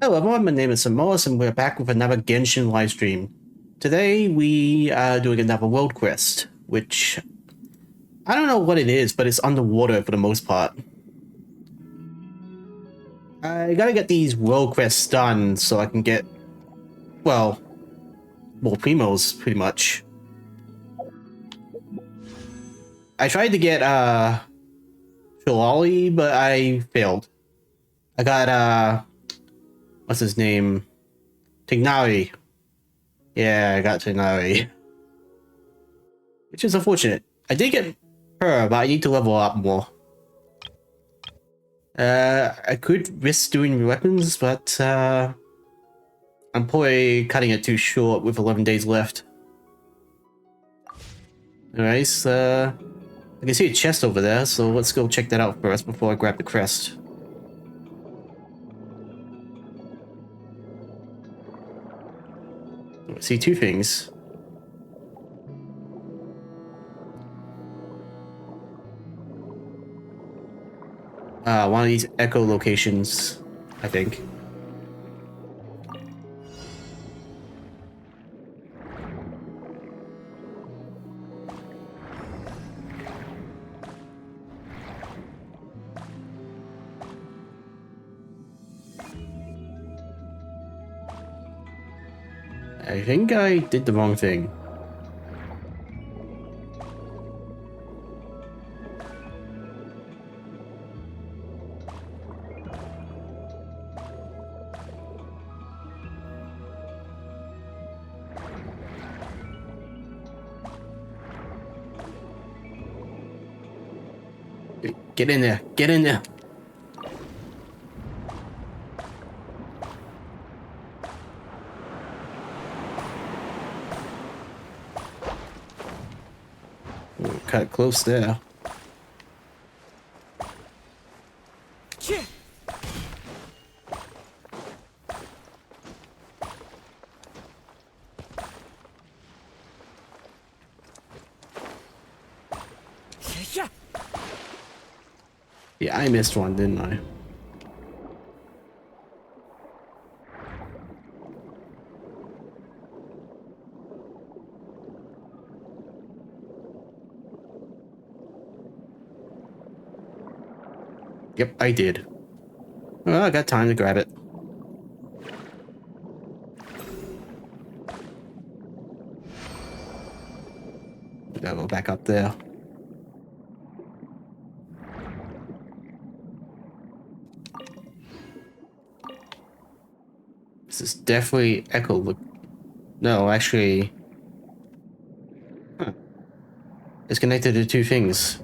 Hello everyone, my name is Xanmoas and we're back with another Genshin livestream. Today we are doing another world quest, which I don't know what it is, but it's underwater for the most part. I gotta get these world quests done so I can get, well, more primos, pretty much. I tried to get, Shillali, but I failed. I got, what's his name? Tignari. Yeah, I got Tignari. Which is unfortunate. I did get her, but I need to level up more. I could risk doing weapons, but I'm probably cutting it too short with 11 days left. Anyways, I can see a chest over there, so let's go check that out first before I grab the crest. I see two things. One of these echo locations, I think. I think I did the wrong thing. Get in there, get in there. Ooh, cut it close there. Yeah, I missed one, didn't I? Yep, I did. Well, I got time to grab it. Gotta go back up there. This is definitely echo look. No, actually, huh. It's connected to two things.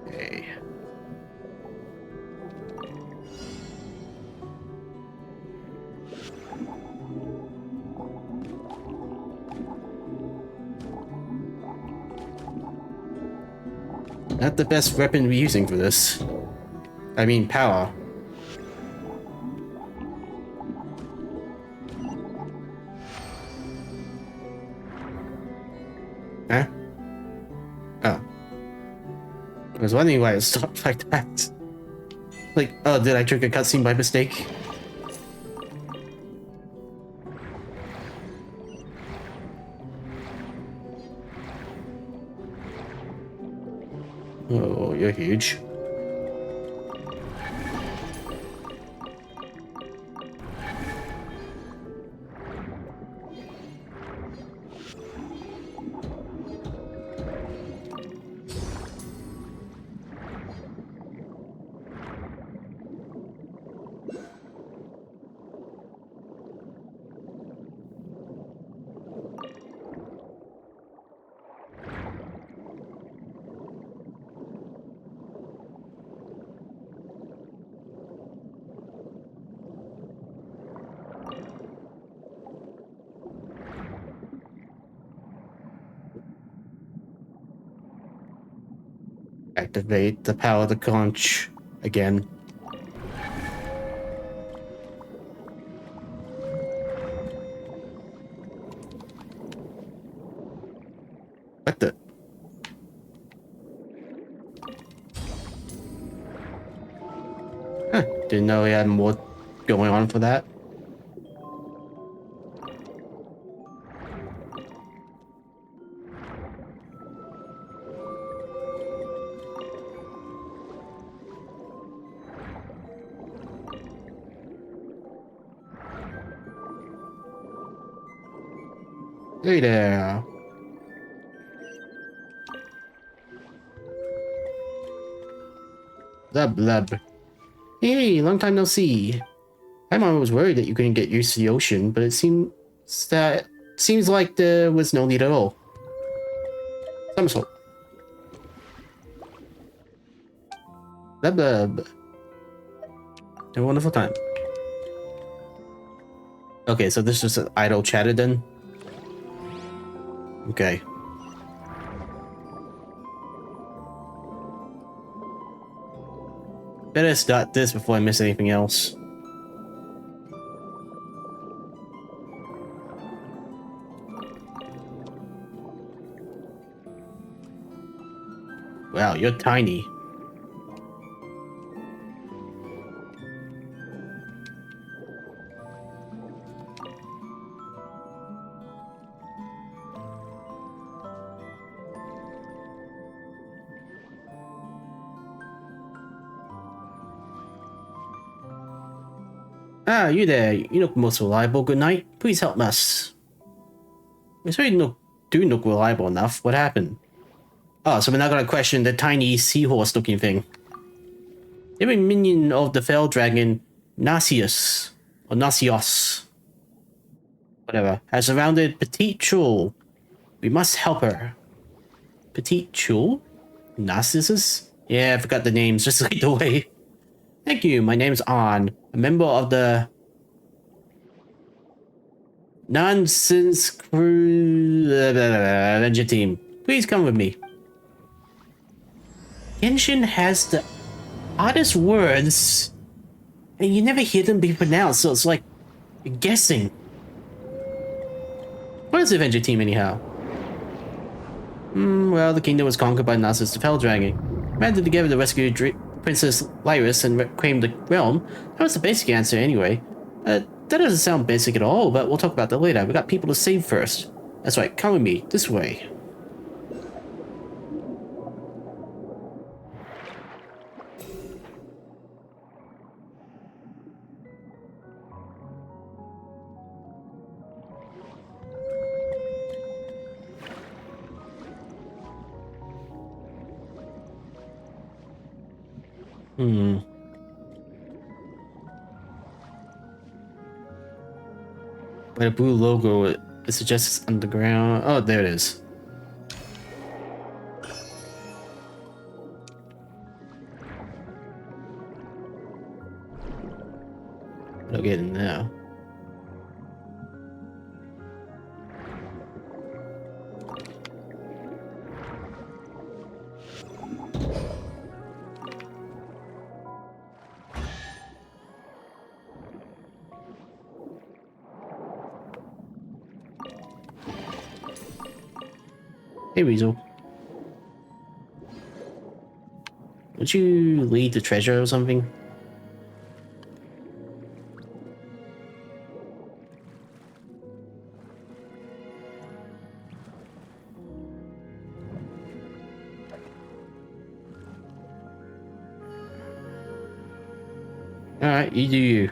Okay. Not the best weapon to be using for this. I mean, power. Huh? Oh. I was wondering why it stopped like that. Like, oh, did I trigger a cutscene by mistake? Oh, you're huge. Activate the power of the conch again. What the? Huh, didn't know he had more going on for that. Hey there. Blub blub. Hey, long time no see. My mom was worried that you couldn't get used to the ocean, but it seems like there was no need at all. Somersault. Blub blub. Have a wonderful time. Okay, so this is an idle chatter then? Okay. Better start this before I miss anything else. Wow, you're tiny. Ah, you there. You look most reliable. Good night. Please help us. We certainly do look reliable enough. What happened? Oh, so we're not gonna question the tiny seahorse-looking thing. They're a minion of the fell dragon Narcissus, or Narcios. Whatever. Has surrounded Petite Chul. We must help her. Petite Chul? Narcissus? Yeah, I forgot the names, just like the way. Thank you, my name's An, a member of the Narzissenkreuz Avenger team. Please come with me. Genshin has the oddest words, and you never hear them be pronounced, so it's like you're guessing. What is the Avenger team, anyhow? Well, the kingdom was conquered by Narcissus the Fell Dragon. Banded together to rescue Princess Lyris and reclaim the realm. That was the basic answer, anyway. That doesn't sound basic at all, but we'll talk about that later. We got people to save first. That's right, come with me, this way. But a blue logo, it suggests it's underground. Oh, there it is. I'll get in now. Hey, Weasel. Would you lead the treasure or something? Alright, you do you.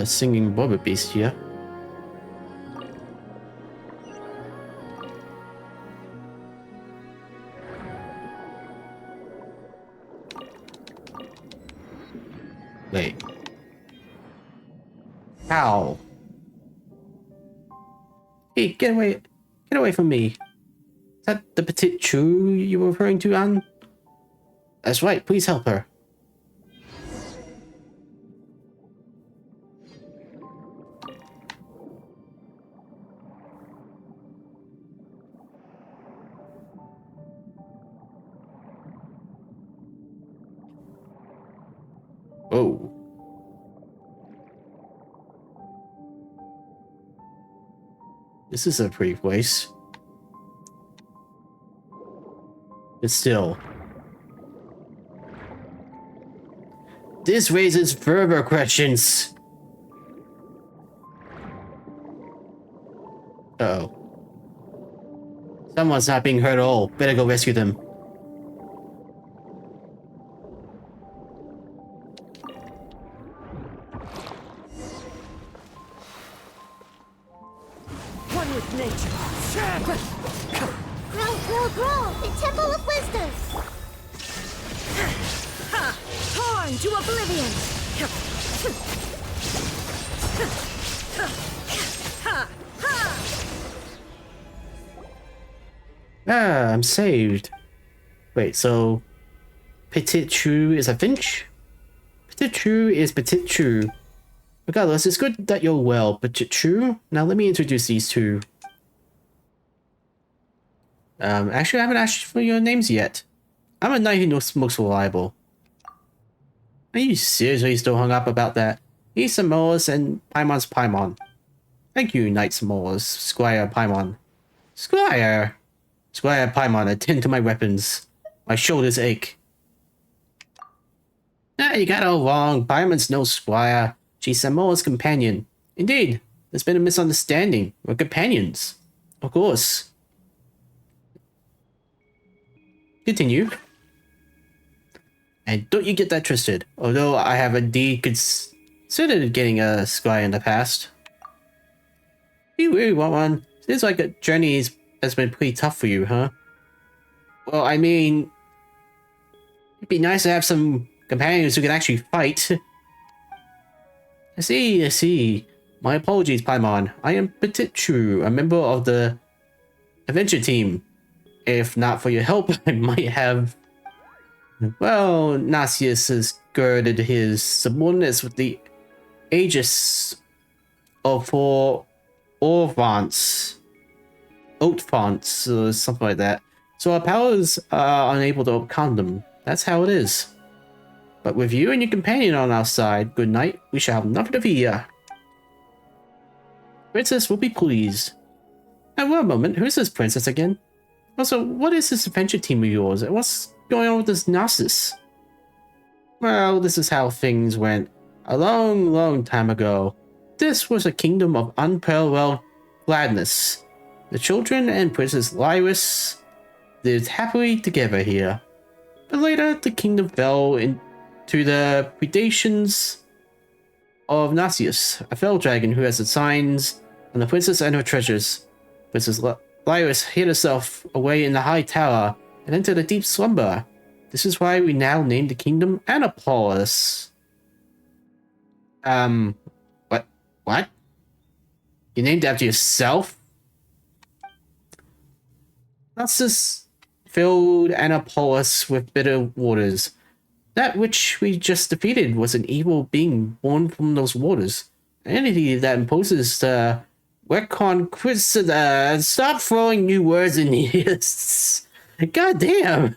Singing Boba Beast here. Wait. How? Hey, get away from me. Is that the Petite Chul you were referring to, Anne? That's right, please help her. Oh. This is a pretty place. But still. This raises further questions. Uh-oh. Someone's not being hurt at all. Better go rescue them. One with nature. Grow, grow, grow! The Temple of Wisdom! Torn to oblivion. Ah, I'm saved. Wait, so Petit Chou is a finch? Petit Chou is Petit Chou. Regardless, it's good that you're well, Petit Chou. Now let me introduce these two. Actually, I haven't asked for your names yet. I'm a knight who looks most reliable. Are you seriously still hung up about that? He's Xanmoas and Paimon's Paimon. Thank you, Knight Xanmoas, Squire Paimon. Squire! Squire Paimon, attend to my weapons. My shoulders ache. Ah, you got it all wrong. Paimon's no squire. She's Xanmoas' companion. Indeed, there's been a misunderstanding. We're companions. Of course. Continue. And don't you get that twisted. Although I have indeed considered getting a squire in the past. You really want one? Seems like a journey has been pretty tough for you, huh? Well, I mean, it'd be nice to have some companions who can actually fight. I see, I see. My apologies, Paimon. I am Petit Chou, a member of the adventure team. If not for your help, I might have... Well, Narcissenkreuz has girded his subordinates with the aegis of four Orphants. Oatfonts, or something like that. So our powers are unable to overcome them. That's how it is. But with you and your companion on our side, good night, we shall have nothing to fear. Princess will be pleased. Now, one moment, who is this princess again? Also, what is this adventure team of yours? What's going on with this Narcissus? Well, this is how things went. A long, long time ago. This was a kingdom of unparalleled gladness. The children and Princess Lyris lived happily together here. But later, the kingdom fell into the predations of Narcissus, a fell dragon who has the signs on the princess and her treasures. Princess Lyris hid herself away in the high tower and entered a deep slumber. This is why we now name the kingdom Anapolis. What? You named after yourself? Narcissus filled Anapolis with bitter waters. That which we just defeated was an evil being born from those waters. An entity that imposes the Reconquista. Stop throwing new words in here. God damn.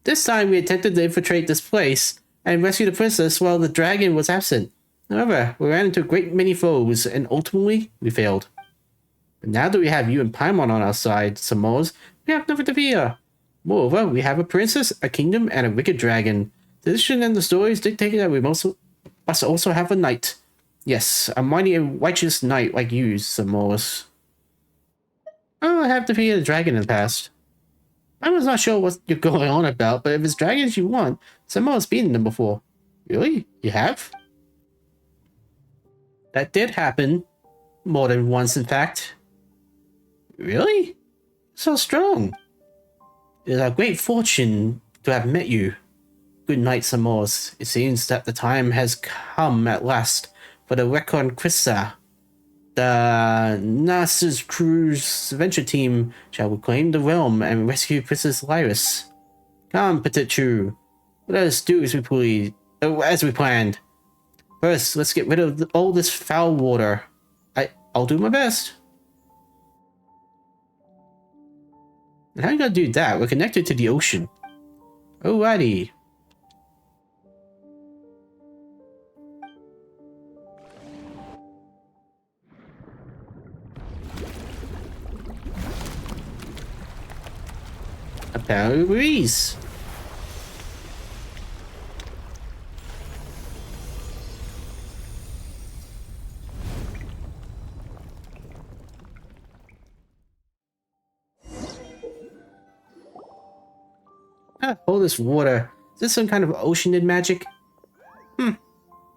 This time we attempted to infiltrate this place and rescue the princess while the dragon was absent. However, we ran into a great many foes and ultimately we failed. But now that we have you and Paimon on our side, Xanmoas, we have nothing to fear. Moreover, we have a princess, a kingdom, and a wicked dragon. The tradition and the stories dictate that we must also have a knight. Yes, a mighty and righteous knight like you, Xanmoas. Oh, I have defeated a dragon in the past. I was not sure what you're going on about, but if it's dragons you want, Xanmoas beaten them before. Really? You have? That did happen. More than once, in fact. Really? So strong. It is a great fortune to have met you. Good night, Xanmoas. It seems that the time has come at last for the Reconquista. The Narzissenkreuz adventure team shall reclaim the realm and rescue Princess Lyris. Come, Petit Chou. Let us do as we planned. First, let's get rid of all this foul water. I'll do my best. And how are you gonna do that? We're connected to the ocean. Alrighty. apparently agrees. All this water. Is this some kind of oceanid magic?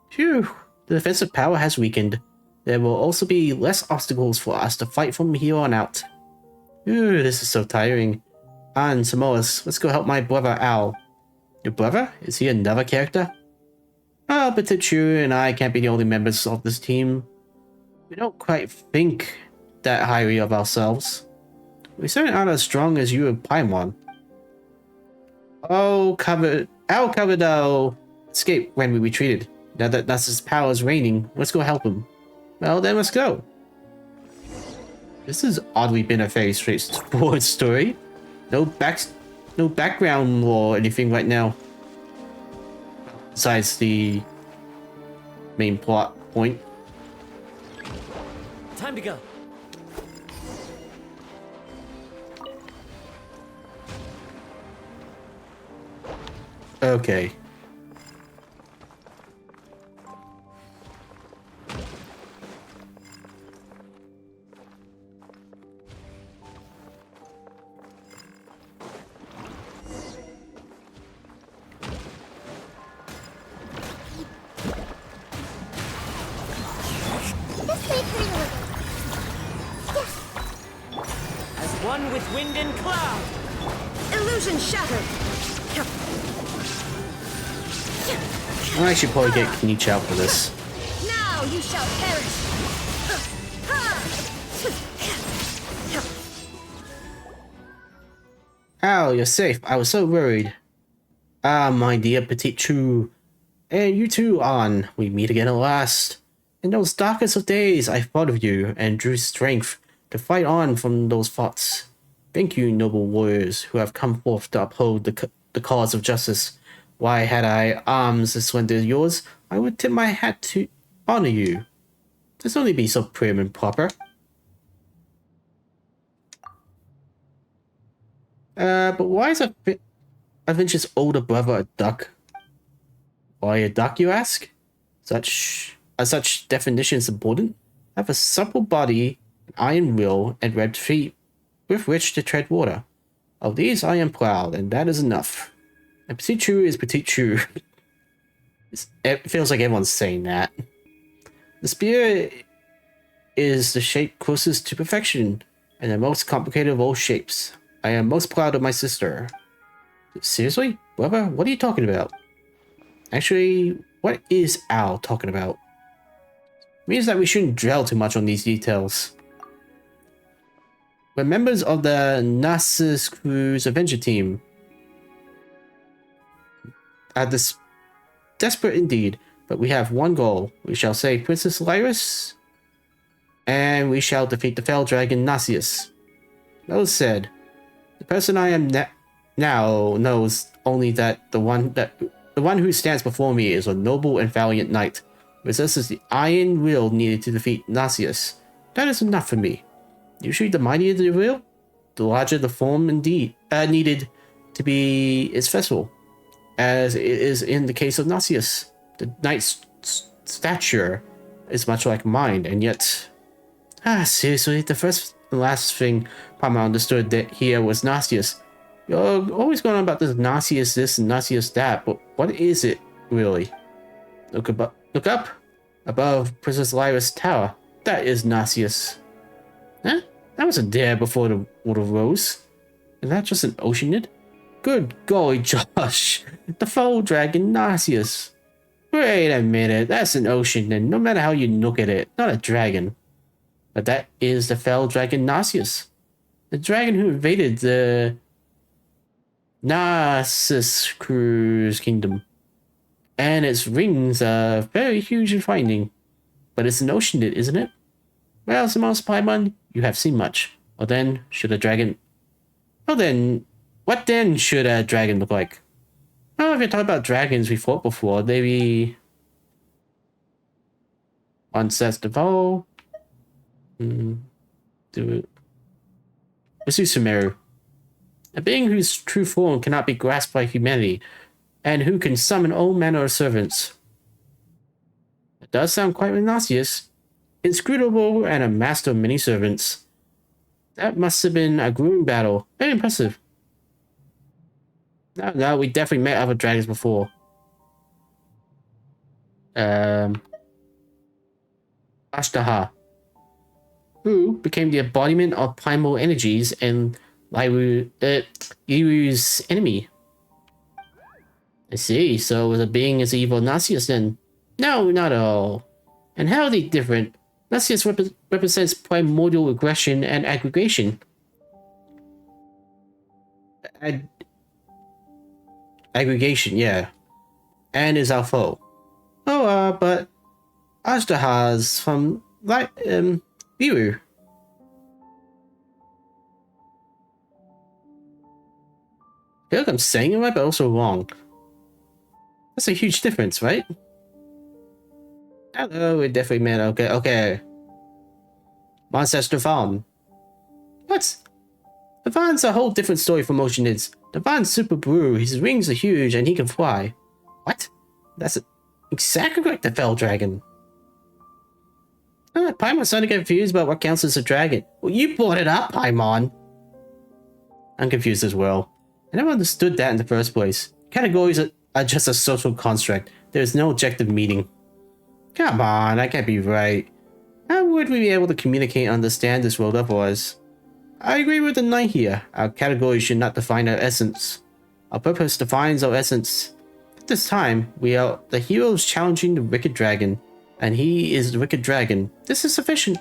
Phew. The defensive power has weakened. There will also be less obstacles for us to fight from here on out. Ooh, this is so tiring. Xanmoas, let's go help my brother Al. Your brother? Is he another character? Oh, but Chu and I can't be the only members of this team. We don't quite think that highly of ourselves. We certainly aren't as strong as you and Paimon. Oh, Al covered our escape when we retreated. Now that Nasa's power is reigning, let's go help him. Well, then let's go. This has oddly been a very straightforward story. No background or anything right now. Besides the main plot point. Time to go. Okay. This way, pretty little. As one with wind and cloud. Illusion shattered. I should probably get Kniech out for this. Now you shall perish. Al, you're safe. I was so worried. Ah, my dear Petite Chou. And you too, An. We meet again at last. In those darkest of days, I thought of you and drew strength to fight on from those thoughts. Thank you, noble warriors, who have come forth to uphold the cause of justice. Why, had I arms as slender as yours, I would tip my hat to honor you. Let's only be so prim and proper. But why is Adventure's older brother a duck? Why a duck, you ask? Are such definitions important? I have a supple body, an iron will, and webbed feet with which to tread water. Of these I am proud, and that is enough. And Petite Chou is Petite Chou. It feels like everyone's saying that. The spear is the shape closest to perfection, and the most complicated of all shapes. I am most proud of my sister. Seriously? Brother, what are you talking about? Actually, what is Al talking about? It means that we shouldn't dwell too much on these details. We're members of the Narzissenkreuz adventure team. This desperate indeed, but we have one goal. We shall save Princess Lyris, and we shall defeat the fell dragon Nazius. Well said. The person I am now knows only that the one who stands before me is a noble and valiant knight, possesses the iron will needed to defeat Nazius. That is enough for me. Usually the mightier the will, the larger the form indeed needed to be its vessel, as it is in the case of Nazius. The knight's stature is much like mine, and yet... seriously, the first and last thing Palmer understood that here was Nazius. You're always going on about this Nazius this and Nazius that, but what is it, really? Look up! Above Princess Lyra's tower. That is Nazius. Huh? That wasn't there before the water rose. Is that just an oceanid? Good golly, Josh! The foul dragon Nazius. Wait a minute, that's an oceanid, no matter how you look at it, not a dragon. But that is the fell dragon Nazius. The dragon who invaded the Narzissenkreuz kingdom. And its rings are very huge and frightening. But it's an oceanid, isn't it? Well, Xanmoas Paimon, you have seen much. Well then, what then should a dragon look like? Well, if you're talking about dragons we fought before, maybe... Onset Deval. Do it. Let's do Sumeru. A being whose true form cannot be grasped by humanity, and who can summon all manner of servants. It does sound quite nauseous. Inscrutable and a master of many servants. That must have been a grueling battle. Very impressive. No, we definitely met other dragons before. Ashtaha, who became the embodiment of primal energies and Liru's enemy. I see, so the being is evil Nasius then? No, not at all. And how are they different? Nasius represents primordial aggression and aggregation. Aggregation, yeah. And is our foe. Oh, but Ashtaha's from Liru. I feel like I'm saying it right, but also wrong. That's a huge difference, right? Oh, we definitely met. Okay. Monster Stefan. What? Stefan's a whole different story from Ocean is. Stefan's super brew. His wings are huge and he can fly. What? That's exactly like the Fell Dragon. Paimon's starting to get confused about what counts as a dragon. Well, you brought it up, Paimon. I'm confused as well. I never understood that in the first place. Categories are just a social construct. There's no objective meaning. Come on, that can't be right. How would we be able to communicate and understand this world otherwise? I agree with the knight here. Our categories should not define our essence. Our purpose defines our essence. At this time, we are the heroes challenging the wicked dragon, and he is the wicked dragon. This is sufficient.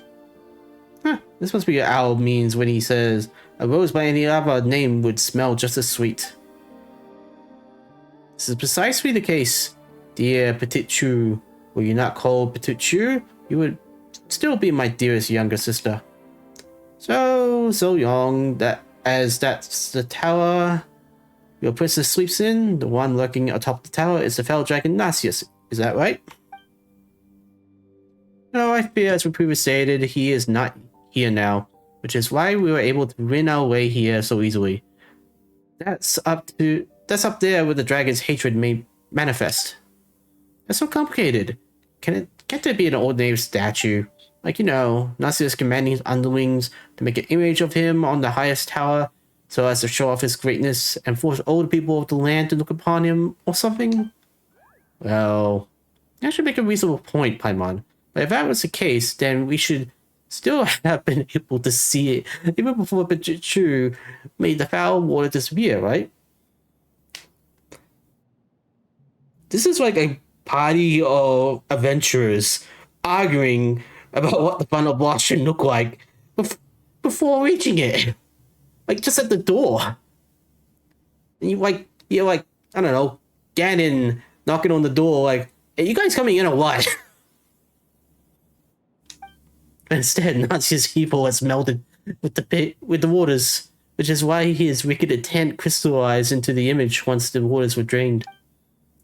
This must be what Owl means when he says, a rose by any other name would smell just as sweet. This is precisely the case, dear Petit Chou. Were you not called Petit Chou, you would still be my dearest younger sister. So young that that's the tower your princess sleeps in. The one lurking atop the tower is the fell dragon Nasius. Is that right? No, I fear, as we previously stated, he is not here now, which is why we were able to win our way here so easily. That's up there where the dragon's hatred may manifest. That's so complicated. Can't there be an ordinary statue? Like, Nasius commanding his underlings to make an image of him on the highest tower so as to show off his greatness and force all the people of the land to look upon him or something? Well, that should make a reasonable point, Paimon. But if that was the case, then we should still have been able to see it even before Pichu made the foul water disappear, right? This is like a party of adventurers arguing about what the final boss should look like before reaching it. Like, just at the door. And you're like, I don't know, Ganon knocking on the door like, hey, you guys coming in or what? Instead, Nazi's evil has melded with the waters, which is why his wicked intent crystallized into the image once the waters were drained.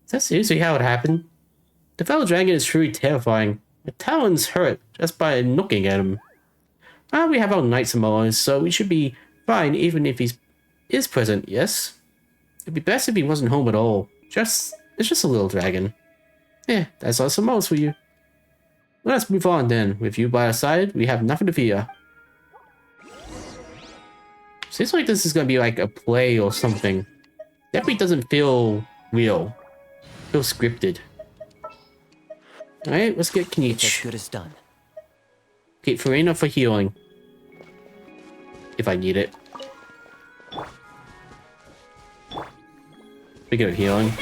Is that seriously how it happened? The fellow dragon is truly terrifying. The talons hurt just by looking at him. Well, we have our knight Xanmoas, so we should be fine even if he is present, yes? It'd be best if he wasn't home at all. It's just a little dragon. Yeah, that's our Xanmoas for you. Let's move on then. With you by our side, we have nothing to fear. Seems like this is gonna be like a play or something. Definitely doesn't feel real. Feels scripted. Alright, let's get Kniech. As good as done. Okay, Farina for healing. If I need it. Speaking of healing.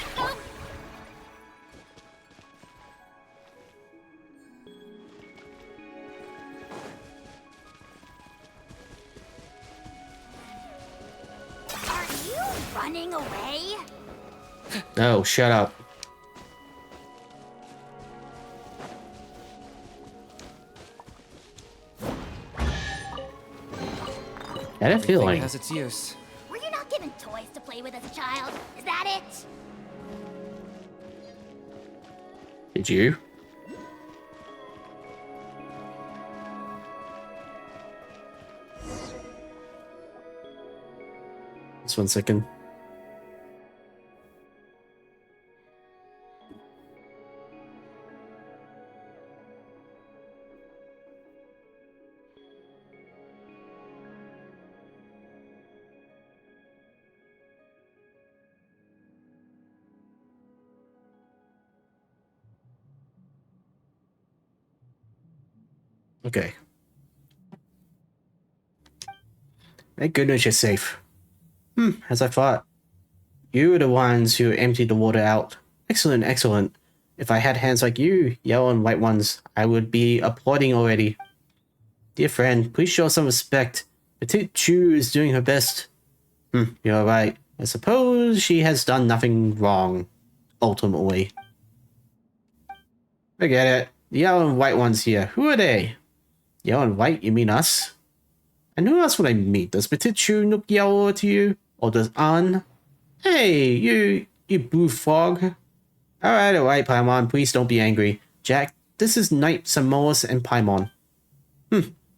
Are you running away? No, shut up. I had a feeling. Has its use. Were you not given toys to play with as a child? Is that it? Did you? Just 1 second. Okay. Thank goodness you're safe. As I thought. You were the ones who emptied the water out. Excellent, excellent. If I had hands like you, yellow and white ones, I would be applauding already. Dear friend, please show some respect. Petite Chu is doing her best. You're right. I suppose she has done nothing wrong, ultimately. Forget it. The yellow and white ones here. Who are they? Yellow and white? You mean us? And who else would I meet? Does Petite Chu look yellow to you? Or does An? Hey, you blue frog. Alright, Paimon, please don't be angry. Jack, this is Knight Xanmoas and Paimon.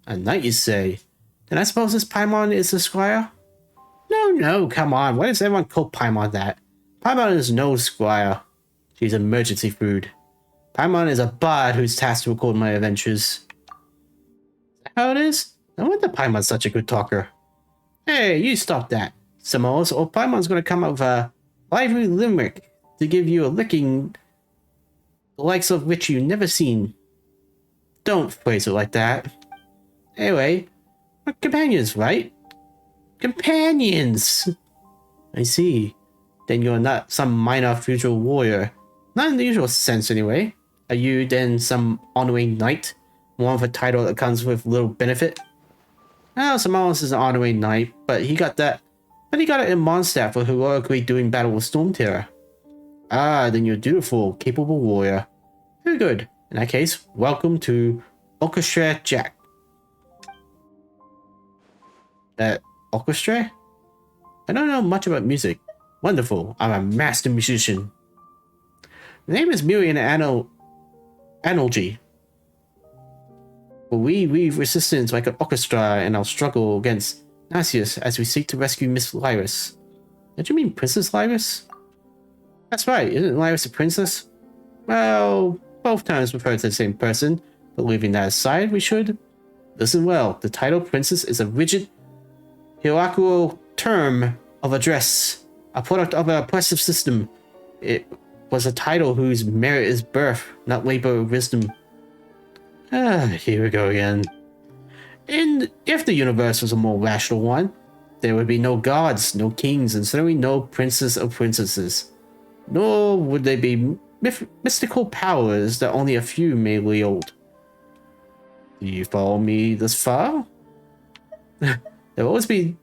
A knight, you say? Then I suppose this Paimon is the squire? No, come on. Why does everyone call Paimon that? Paimon is no squire. She's emergency food. Paimon is a bard who's tasked to record my adventures. Is that how it is? No wonder Paimon's such a good talker. Hey, you stop that. Xanmoas, or Paimon's gonna come up with a lively limerick to give you a licking the likes of which you've never seen. Don't phrase it like that. Anyway, we're companions, right? Companions! I see. Then you're not some minor feudal warrior. Not in the usual sense, anyway. Are you then some honoring knight? One with a title that comes with little benefit? Well, Xanmoas is an honoring knight, but he got it in Mondstadt for heroically doing battle with Storm Terror. Ah, then you're dutiful, capable warrior. Very good. In that case, welcome to Orchestra Jack. Orchestra? I don't know much about music. Wonderful. I'm a master musician. The name is merely an analogy. But we resistance like an orchestra in our struggle against Narzissenkreuz as we seek to rescue Miss Lyris. Don't you mean Princess Lyris? That's right, isn't Lyris a princess? Well, both terms refer to the same person, but leaving that aside, we should listen well. The title princess is a rigid, hierarchical term of address, a product of an oppressive system. It was a title whose merit is birth, not labor or wisdom. Here we go again. If the universe was a more rational one, there would be no gods, no kings, and certainly no princes or princesses. Nor would there be mystical powers that only a few may wield. Do you follow me this far? There will always be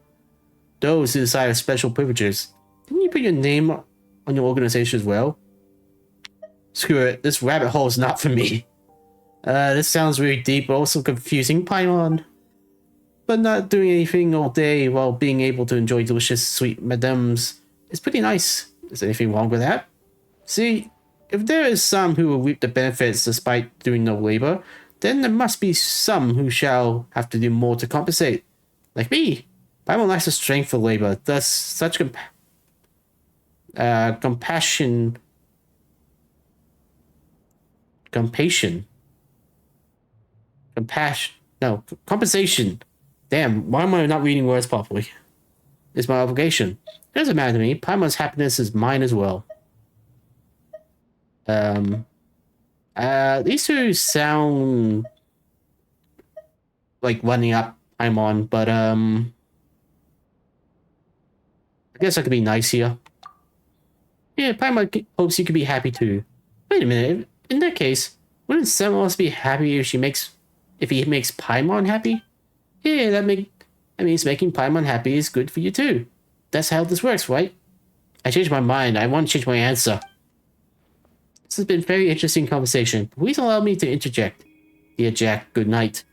those who desire special privileges. Didn't you put your name on your organization as well? Screw it, this rabbit hole is not for me. This sounds really deep, but also confusing, Paimon. But not doing anything all day while being able to enjoy delicious sweet madames is pretty nice. Is there anything wrong with that? See, if there is some who will reap the benefits despite doing no labor, then there must be some who shall have to do more to compensate. Like me. Paimon lacks the strength for labor, thus such compassion. Compensation. Damn, why am I not reading words properly? It's my obligation. It doesn't matter to me. Paimon's happiness is mine as well. These two sound like running up Paimon, but I guess I could be nice here. Yeah, Paimon hopes you could be happy too. Wait a minute. In that case, wouldn't Xanmoas be happy if he makes Paimon happy? Yeah, that means making Paimon happy is good for you too. That's how this works, right? I changed my mind. I want to change my answer. This has been a very interesting conversation. Please allow me to interject. Dear Jack, good night.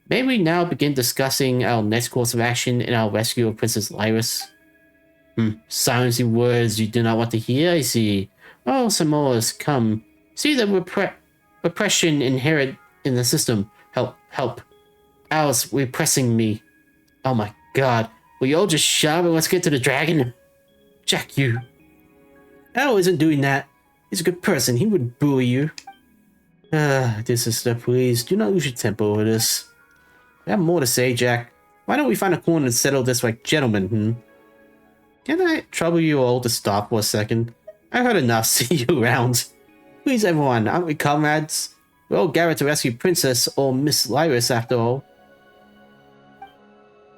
May we now begin discussing our next course of action in our rescue of Princess Lyris? Silencing words you do not want to hear, I see. Oh, Xanmoas, come. See the repression inherent in the system. Help. Alice repressing me. Oh my god. Will you all just shut up and let's get to the dragon? Jack, you. Al isn't doing that. He's a good person. He wouldn't bully you. Dear sister, please do not lose your temper over this. I have more to say, Jack. Why don't we find a corner and settle this like gentlemen, Can I trouble you all to stop for a second? I've heard enough. See you around. Please, everyone, aren't we comrades? We're all gathered to rescue Princess or Miss Lyris after all.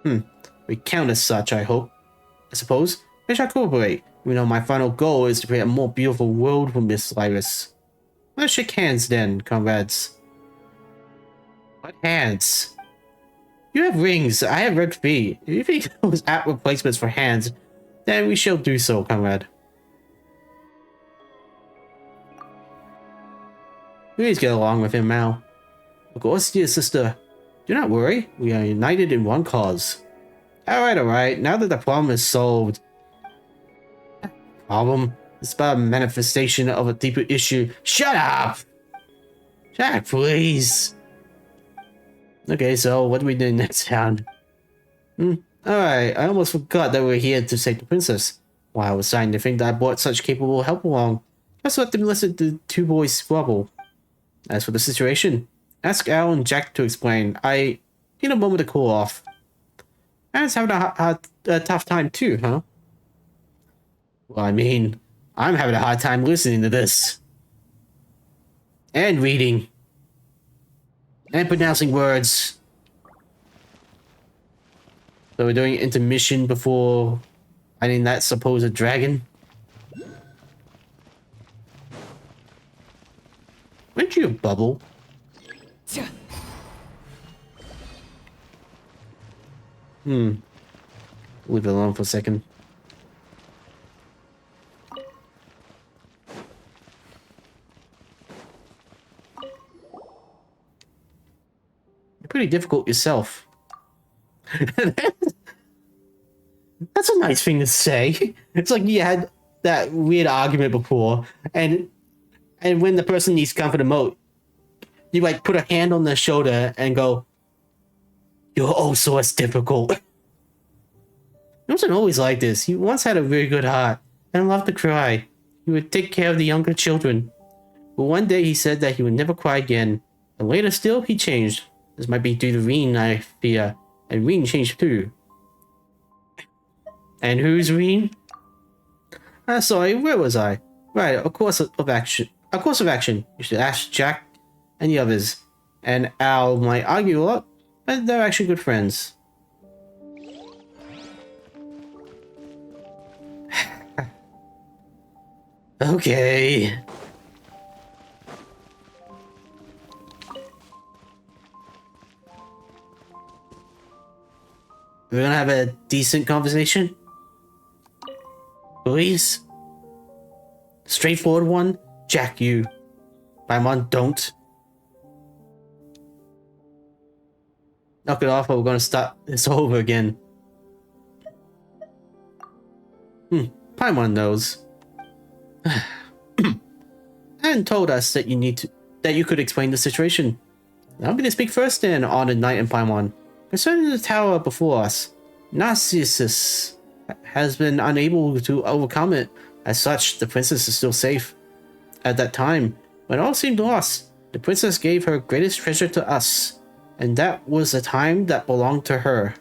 We count as such, I hope. I suppose. I shall cooperate. You know, my final goal is to create a more beautiful world for Miss Lyris. Let's shake hands then, comrades. What hands? You have rings. I have red feet. If you think those apt replacements for hands, then we shall do so, comrade. Please get along with him now. Of course, dear sister. Do not worry. We are united in one cause. Alright. Now that the problem is solved. Problem? It's about a manifestation of a deeper issue. Shut up! Jack, please. Okay, so what do we do next town? Alright, I almost forgot that we're here to save the princess. Wow, I was starting to think that I brought such capable help along. Just let them listen to the two boys squabble. As for the situation, ask Al and Jack to explain. I need a moment to cool off. Anne's having a tough time too, huh? Well, I mean, I'm having a hard time listening to this. And reading. And pronouncing words. So we're doing intermission before finding that supposed dragon. Weren't you a bubble? Leave it alone for a second. You're pretty difficult yourself. That's a nice thing to say. It's like you had that weird argument before, and when the person needs comfort emote, you like put a hand on their shoulder and go, "You're also as difficult." He wasn't always like this. He once had a very good heart and loved to cry. He would take care of the younger children. But one day he said that he would never cry again. And later still, he changed. This might be due to Reen, I fear. And Reen changed too. And who's Reen? Sorry, where was I? Right, a course of action. A course of action. You should ask Jack and the others. And Al might argue a lot, but they're actually good friends. Okay. We're gonna have a decent conversation? Please? Straightforward one? Jack, you. Paimon, don't. Knock it off or we're gonna start this over again. Paimon knows. And told us that you could explain the situation. I'm going to speak first then, Honored Knight and Paimon. Concerning the tower before us, Narcissus has been unable to overcome it. As such, the princess is still safe. At that time, when all seemed lost, the princess gave her greatest treasure to us, and that was the time that belonged to her.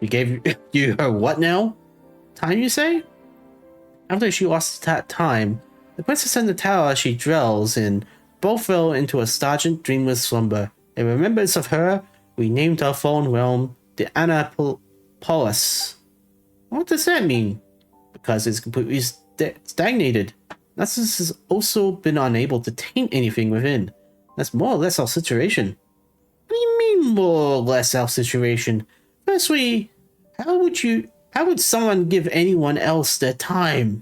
We gave you her what now? Time, you say? After she lost that time, the princess and the tower she dwells in both fell into a stargent, dreamless slumber. In remembrance of her, we named our fallen realm the Anapolis. What does that mean? Because it's completely stagnated. Narcissus has also been unable to taint anything within. That's more or less our situation. What do you mean, more or less our situation? Firstly, how would someone give anyone else their time?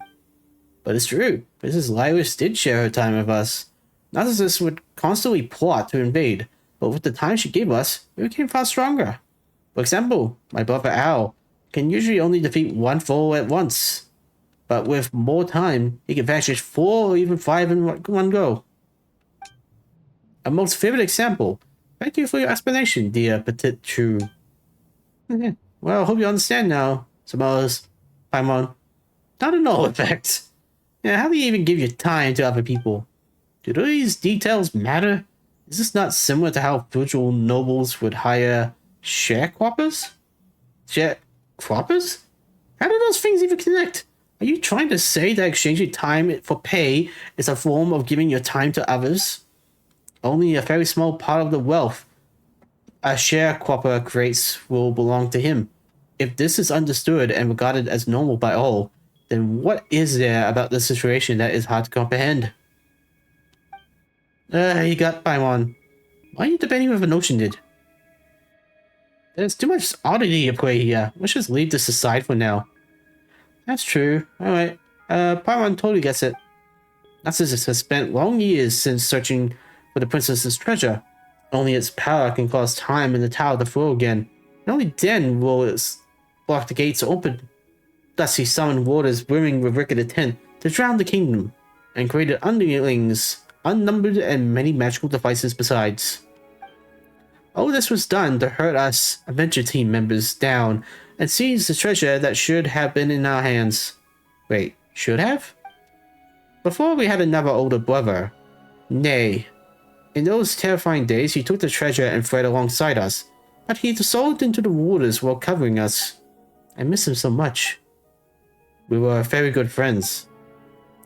But it's true. Mrs. Lyris did share her time with us. Narcissus would constantly plot to invade, but with the time she gave us, we became far stronger. For example, my brother Al can usually only defeat one foe at once, but with more time, he can vanquish 4 or even 5 in one go. A most vivid example. Thank you for your explanation, dear Petite True. Well, I hope you understand now, Xanmoas, Paimon. Not a null effect. Yeah, how do you even give your time to other people? Do these details matter? Is this not similar to how feudal nobles would hire sharecroppers? Sharecroppers? How do those things even connect? Are you trying to say that exchanging time for pay is a form of giving your time to others? Only a very small part of the wealth a sharecropper creates will belong to him. If this is understood and regarded as normal by all, then what is there about the situation that is hard to comprehend? You got Paimon. Why are you debating with an ocean did? There's too much oddity at play here. Let's just leave this aside for now. That's true. Alright. Paimon totally gets it. Narcissus has spent long years since searching for the princess's treasure. Only its power can cause time in the tower to flow again. And only then will it block the gates open. Thus he summoned waters brimming with wicked intent to drown the kingdom, and created underlings, unnumbered and many magical devices besides. All this was done to hurt us adventure team members down and seize the treasure that should have been in our hands. Wait, should have? Before we had another older brother. Nay. In those terrifying days, he took the treasure and fled alongside us, but he dissolved into the waters while covering us. I miss him so much. We were very good friends.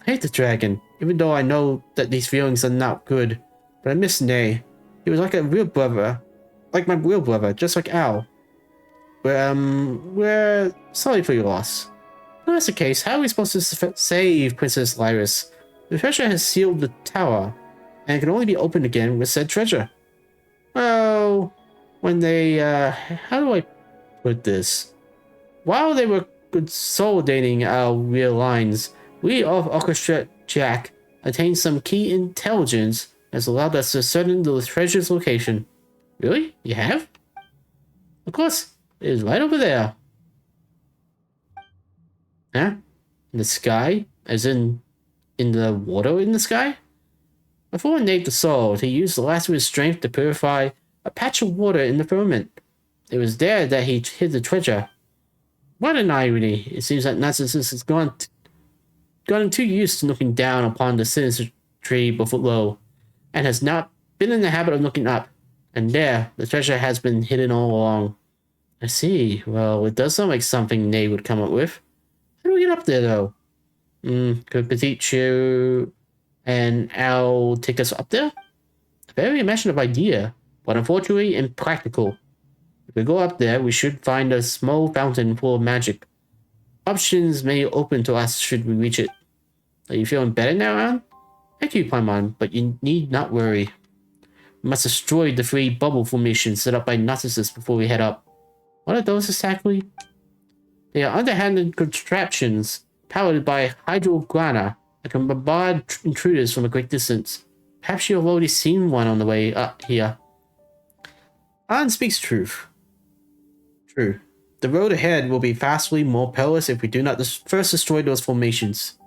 I hate the dragon, even though I know that these feelings are not good, but I miss Nay. He was like a real brother, like my real brother, just like Al. We're sorry for your loss. If that's the case, how are we supposed to save Princess Lyris? The treasure has sealed the tower, and it can only be opened again with said treasure. Well, when they, how do I put this? While they were consolidating our real lines, we of Orchestra Jack attained some key intelligence that's allowed us to ascertain the treasure's location. Really? You have? Of course, it is right over there. Huh? In the sky? As in the water in the sky? Before Nate dissolved, he used the last of his strength to purify a patch of water in the firmament. It was there that he hid the treasure. What an irony. It seems that Narcissus has gotten too used to looking down upon the sinister tree below, and has not been in the habit of looking up. And there, the treasure has been hidden all along. I see. Well, it does sound like something Nate would come up with. How do we get up there, though? Could Petitio and Al take us up there? A very imaginative idea, but unfortunately impractical. If we go up there, we should find a small fountain full of magic. Options may open to us should we reach it. Are you feeling better now, Anne? Thank you, Paimon, but you need not worry. We must destroy the 3 bubble formations set up by Narcissus before we head up. What are those exactly? They are underhanded contraptions powered by hydrograna that can bombard intruders from a great distance. Perhaps you have already seen one on the way up here. Anne speaks truth. True. The road ahead will be vastly more perilous if we do not first destroy those formations.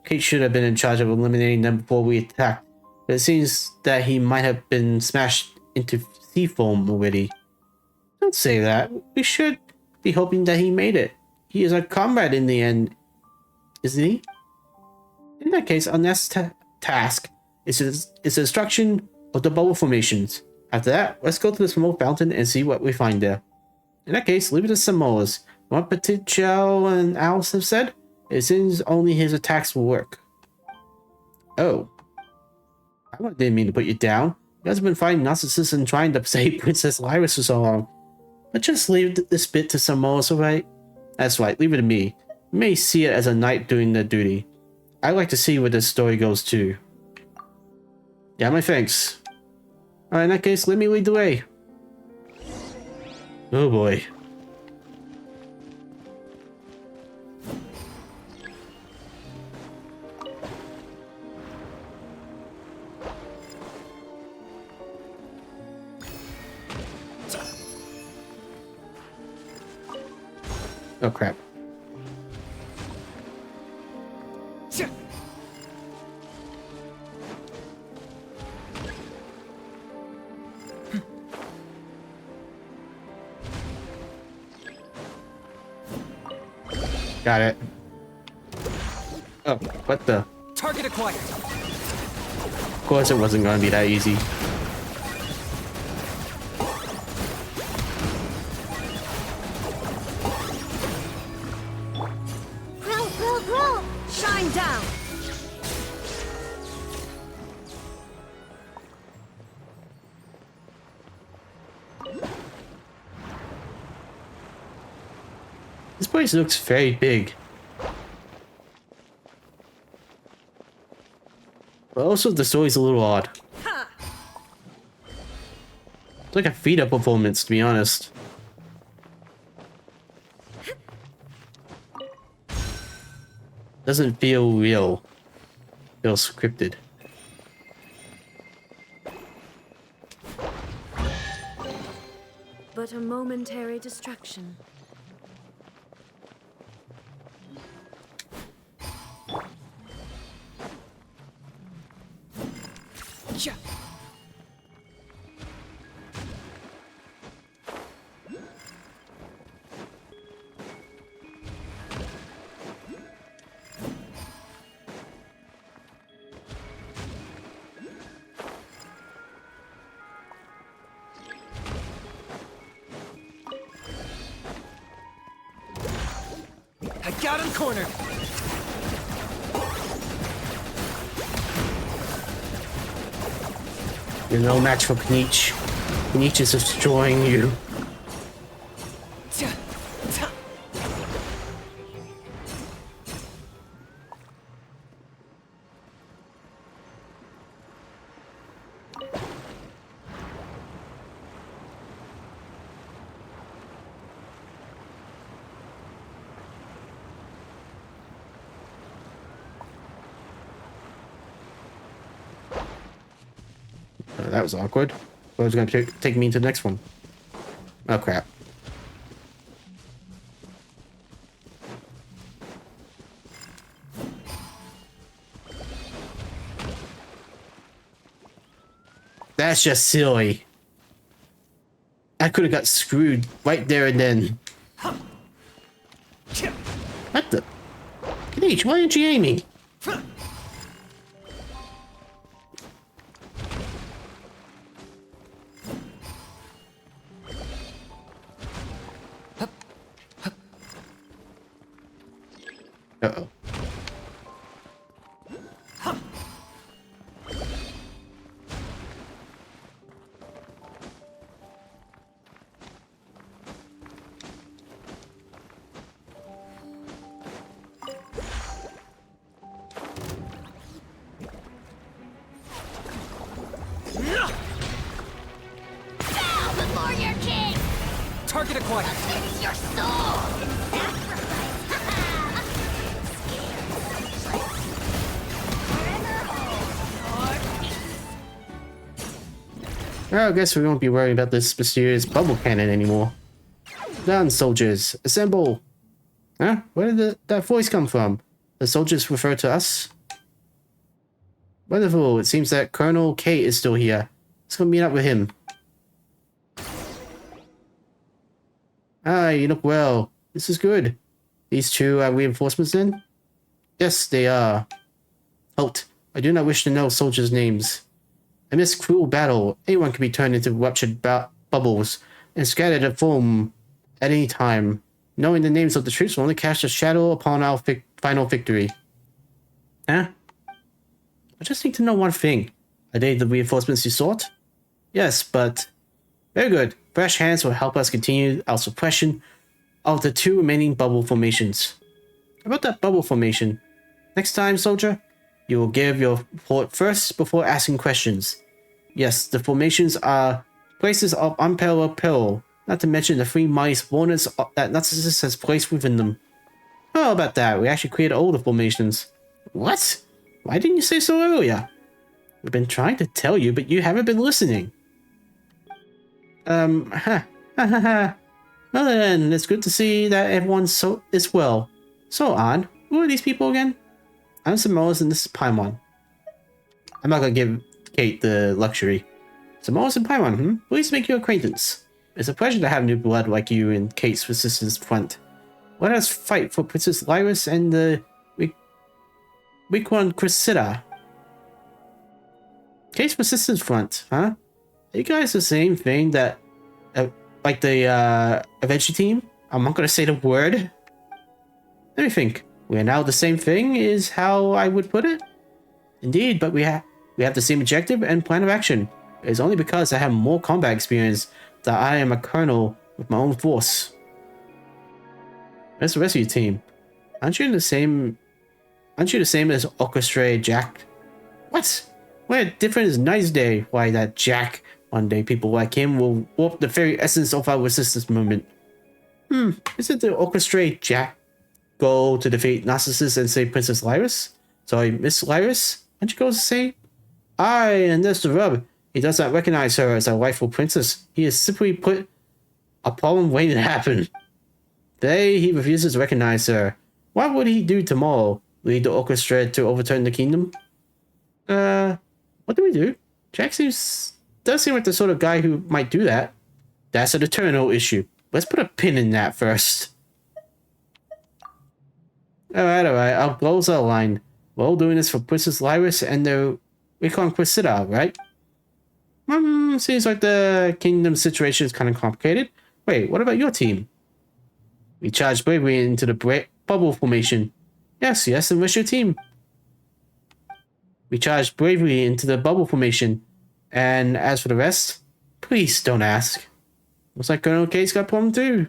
Kate should have been in charge of eliminating them before we attacked, but it seems that he might have been smashed into sea foam already. Don't say that. We should be hoping that he made it. He is our comrade in the end, isn't he? In that case, our next task is the destruction of the bubble formations. After that, let's go to the small fountain and see what we find there. In that case, leave it to Xanmoas. What Petitio and Alice have said, it seems only his attacks will work. Oh. I didn't mean to put you down. You guys have been fighting Narcissus and trying to save Princess Lyris for so long. But just leave this bit to Xanmoas, alright? That's right, leave it to me. You may see it as a knight doing their duty. I'd like to see where this story goes to. Yeah, my thanks. Alright, in that case, let me lead the way. Oh boy. Oh crap. Got it. Oh, what the? Target acquired. Of course it wasn't going to be that easy. Grow, grow, grow. Shine down. This place looks very big. But also the story's a little odd. Ha! It's like a feed-up performance, to be honest. Doesn't feel real. Feels scripted. But a momentary distraction. Yeah. I got him cornered. You're no match for Knich. Knich is destroying you. Ta- ta- That was awkward. Well, it's going to take me to the next one. Oh, crap. That's just silly. I could have got screwed right there and then. What the? Knich, why aren't you aiming? Uh-oh. Bow before your king. Target acquired. It's your soul. Sacrifice. Well, I guess we won't be worrying about this mysterious bubble cannon anymore. Done, soldiers. Assemble! Huh? Where did that voice come from? The soldiers refer to us? Wonderful. It seems that Colonel K is still here. Let's go meet up with him. Ah, you look well. This is good. These two are reinforcements then? Yes, they are. Halt. I do not wish to know soldiers' names. In this cruel battle, anyone can be turned into ruptured bubbles and scattered to foam at any time. Knowing the names of the troops will only cast a shadow upon our final victory. Huh? I just need to know one thing. Are they the reinforcements you sought? Yes, but... Very good. Fresh hands will help us continue our suppression of the two remaining bubble formations. About that bubble formation. Next time, soldier, you will give your report first before asking questions. Yes, the formations are places of unparalleled peril, not to mention the three mighty warnings that Narzissenkreuz has placed within them. How about that? We actually created all the formations. What? Why didn't you say so earlier? We've been trying to tell you, but you haven't been listening. Well then, it's good to see that everyone is well. So on, who are these people again? I'm Xanmoas and this is Paimon. I'm not gonna give Kate the luxury. Xanmoas and Paimon, Pleased to make your acquaintance. It's a pleasure to have new blood like you in Kate's resistance front. let us fight for Princess Lyris and the Weakwan Cressida. Case Persistence Front, huh? Are you guys the same thing that, like the Adventure Team? I'm not gonna say the word. Let me think. We are now the same thing, is how I would put it. Indeed, but we have the same objective and plan of action. It is only because I have more combat experience that I am a colonel with my own force. Where's the rest of your team? Aren't you the same as Orchestra Jack? What? Where different is Nice Day? Why that Jack? One day people like him will warp the very essence of our resistance movement. Isn't the Orchestra Jack go to defeat Narcissus and save Princess Lyris? Sorry, Miss Lyris? Aren't you going to say? Aye, and that's the rub. He does not recognize her as a rightful princess. He has simply put a problem waiting to happen. Today, he refuses to recognize her. What would he do tomorrow? Lead the orchestra to overturn the kingdom? What do we do? Jack does seem like the sort of guy who might do that. That's an eternal issue. Let's put a pin in that first. Alright. Our goals are aligned. We're all doing this for Princess Lyris and the Weakwan Cressida, right? Seems like the kingdom situation is kind of complicated. Wait, what about your team? We charged bravery into the bubble formation. Yes, and where's your team? We charged bravery into the bubble formation. And as for the rest, please don't ask. Looks like Colonel K's got a problem too.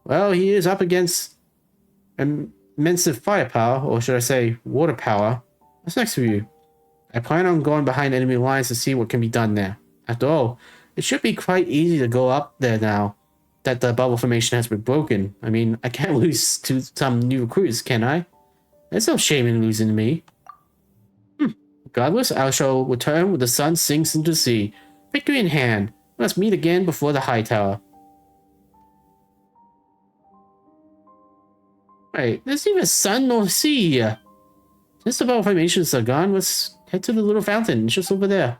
Well, he is up against immense firepower, or should I say, water power. What's next for you? I plan on going behind enemy lines to see what can be done there. After all, it should be quite easy to go up there now that the bubble formation has been broken. I mean, I can't lose to some new recruits, can I? There's no shame in losing to me. Regardless, I shall return when the sun sinks into the sea. Victory in hand. Let's meet again before the high tower. Wait, there's neither sun nor sea here. Since the bubble formations are gone, let's head to the little fountain. It's just over there.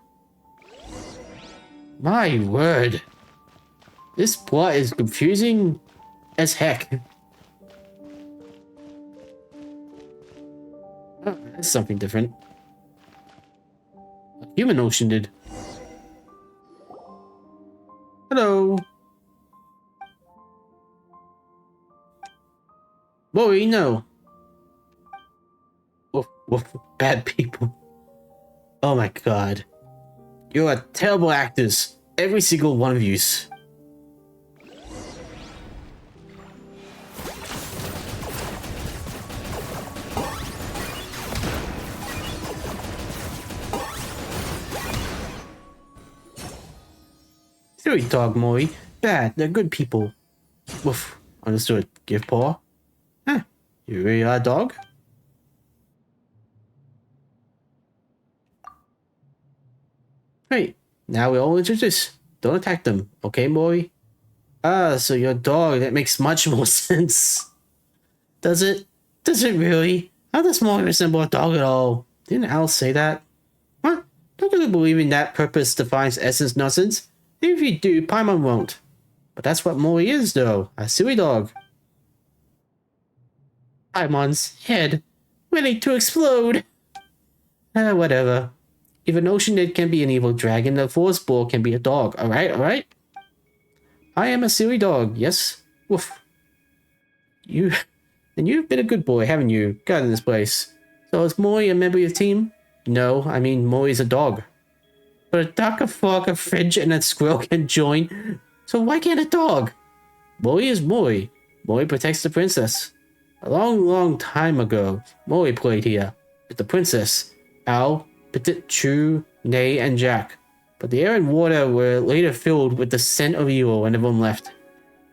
My word. This plot is confusing as heck. Oh, that's something different. A human ocean did. Hello. Boy, no. Woof, bad people. Oh my god. You are terrible actors. Every single one of yous. Silly dog, Mori. Bad, they're good people. Woof. Understood. Give paw. Huh. You really are a dog? Great. Now we're all introduced. Don't attack them, okay, Mori? Ah, so you're a dog. That makes much more sense. Does it? Does it really? How does Mori resemble a dog at all? Didn't Al say that? What? Don't really believe in that purpose defines essence nonsense. Even if you do, Paimon won't. But that's what Mori is, though. A silly dog. Paimon's head. Ready to explode. Whatever. If an oceanid can be an evil dragon, the forest boar can be a dog. Alright? I am a silly dog, yes? Woof. You've been a good boy, haven't you? Got in this place. So is Mori a member of your team? No, I mean Mori's a dog. But a duck, a frog, a fridge, and a squirrel can join. So why can't a dog? Mori is Mori. Mori protects the princess. A long time ago, Mori played here with the princess, Al, Petit, Chu, Nay, and Jack. But the air and water were later filled with the scent of evil when everyone left.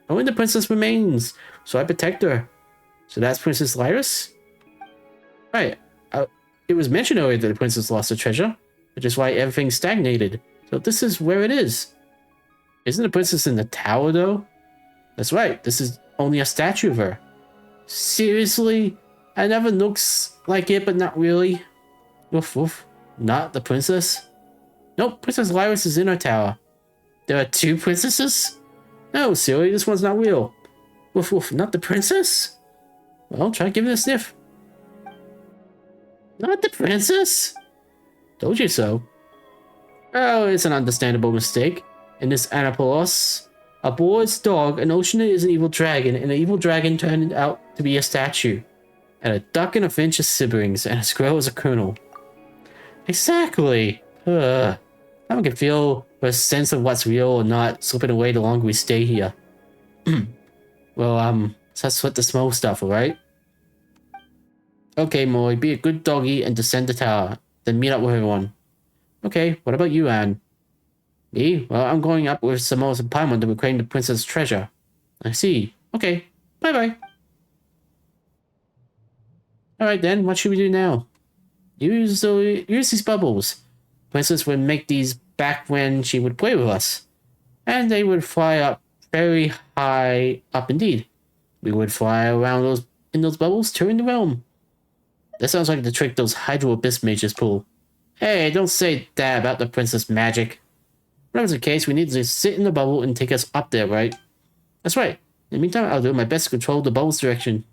Only the princess remains, so I protect her. So that's Princess Lyris? Right. It was mentioned earlier that the princess lost her treasure, which is why everything stagnated. So this is where it is. Isn't the princess in the tower, though? That's right. This is only a statue of her. Seriously? It never looks like it, but not really. Woof woof. Not the princess? Nope, Princess Lyris is in her tower. There are two princesses? No, silly, this one's not real. Woof woof, not the princess? Well, try giving it a sniff. Not the princess? Told you so. Oh, it's an understandable mistake. In this Annapolis, a boy's dog, an ocean is an evil dragon, and the evil dragon turned out to be a statue. And a duck and a finch as siblings, and a squirrel as a colonel. Exactly. I can feel a sense of what's real or not slipping away the longer we stay here. Well, so let's sweat the small stuff, alright? Okay, Molly, be a good doggy and descend the tower. Then meet up with everyone. Okay, what about you, Anne? Me? Well, I'm going up with Xanmoas and Paimon to reclaim the princess' treasure. I see. Okay, bye-bye. Alright then, what should we do now? Use these bubbles. Princess would make these back when she would play with us. And they would fly up very high up indeed. We would fly around in those bubbles, touring the realm. That sounds like the trick those Hydro Abyss mages pull. Hey, don't say that about the princess magic. Whatever's the case, we need to sit in the bubble and take us up there, right? That's right. In the meantime, I'll do my best to control the bubble's direction.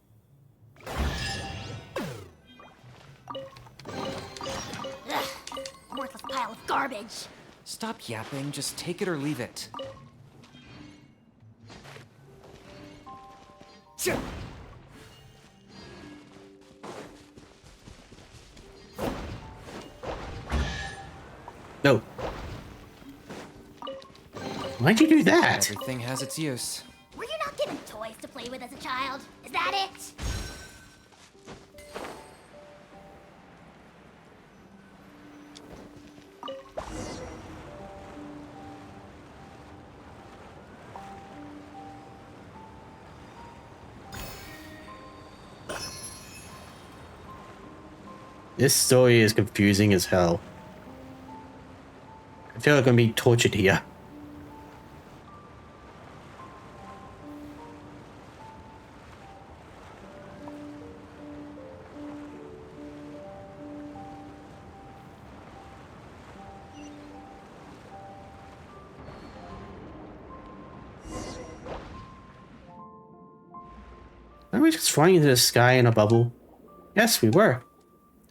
Worthless pile of garbage. Stop yapping, just take it or leave it. No. Why'd you do that? Everything has its use. Were you not given toys to play with as a child? Is that it? This story is confusing as hell. I feel like I'm being tortured here. Are we just flying into the sky in a bubble? Yes, we were.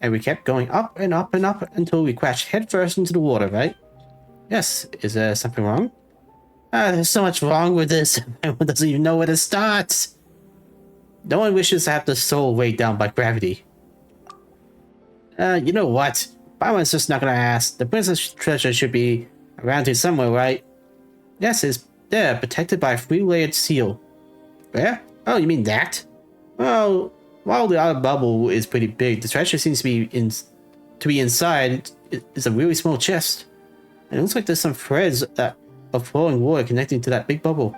And we kept going up and up and up until we crashed headfirst into the water, right? Yes, is there something wrong? There's so much wrong with this. Everyone doesn't even know where to start. No one wishes to have the soul weighed down by gravity. You know what? Byron's just not gonna ask. The princess treasure should be around here somewhere, right? Yes, it's there, protected by a 3-layered seal. Where? Oh, you mean that? Well, while the outer bubble is pretty big, the treasure seems to be inside. It's a really small chest. And it looks like there's some threads of flowing water connecting to that big bubble.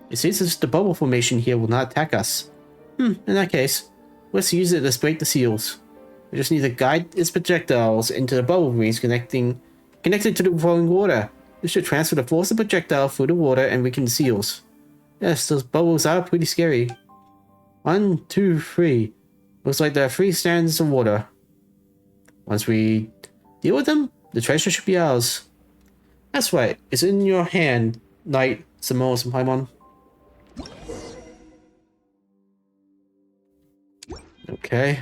It seems as if the bubble formation here will not attack us. In that case, let's use it to break the seals. We just need to guide its projectiles into the bubble rings connected to the flowing water. This should transfer the force of the projectile through the water and weaken the seals. Yes, those bubbles are pretty scary. 1, 2, 3. Looks like there are 3 stands of water. Once we deal with them, the treasure should be ours. That's right. It's in your hand, Knight, Xanmoas, and Paimon. Okay.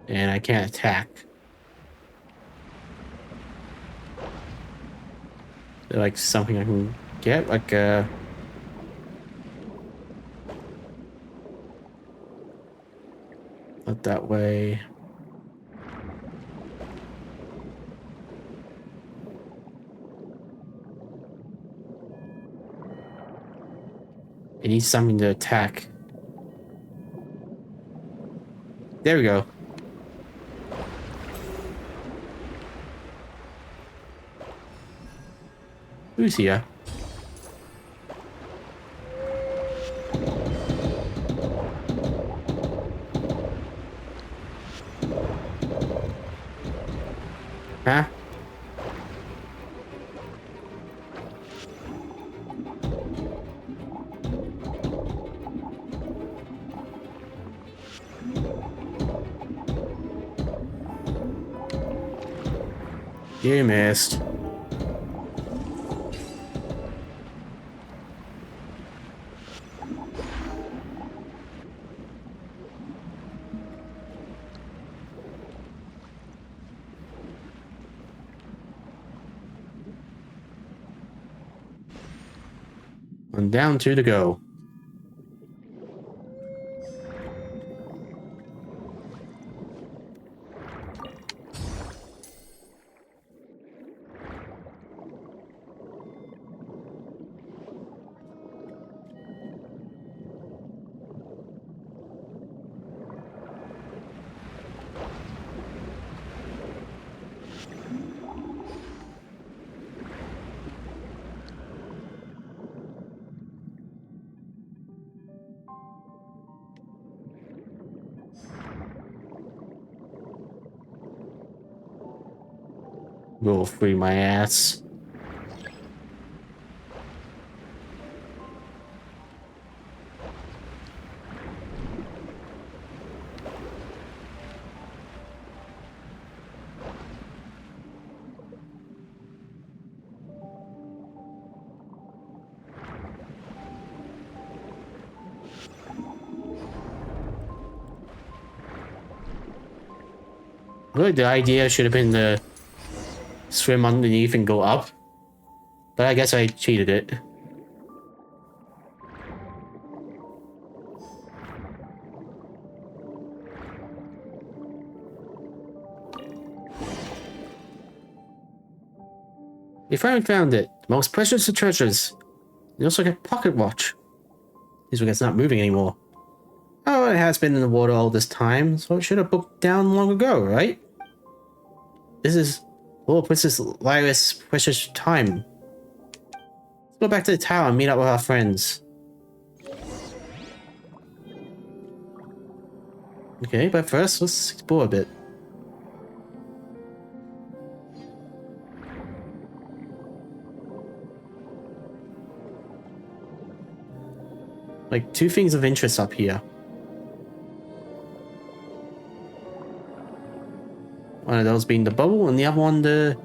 And I can't attack. Is there like something I can get? Like not that way. It needs something to attack. There we go. Who's here? Huh? You missed. And down two to go. Go free my ass. Really, the idea should have been to swim underneath and go up. But I guess I cheated it. You finally found it. The most precious of treasures. You also get a pocket watch. This one gets not moving anymore. Oh, it has been in the water all this time, so it should have booked down long ago, right? This is Princess Lyra's precious time. Let's go back to the tower and meet up with our friends. Okay, but first, let's explore a bit. Like, two things of interest up here. One of those being the bubble, and the other one the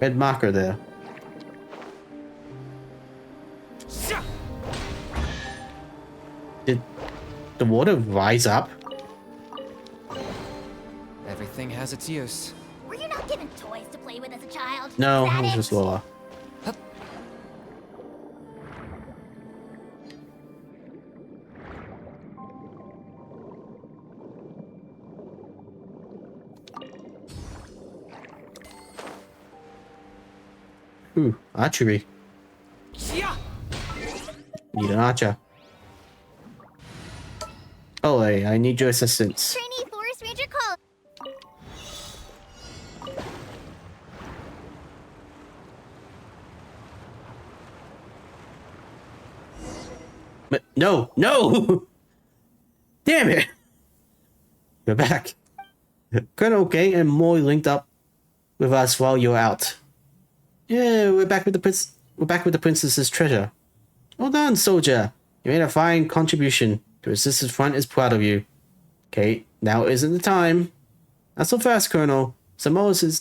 red marker there. Did the water rise up? Everything has its use. Were you not given toys to play with as a child? No, Is that it was it? just lower. Ooh, archery. Need an archer. Ollie, I need your assistance. Trainee Forest Ranger call. But no, no! Damn it! We're back. Colonel Gay and Moy linked up with us while you were out. Yeah, we're back with the prince. We're back with the princess's treasure. Well done, soldier. You made a fine contribution. The resistance front is proud of you. Okay, now isn't the time. Not so fast, Colonel. Xanmoas is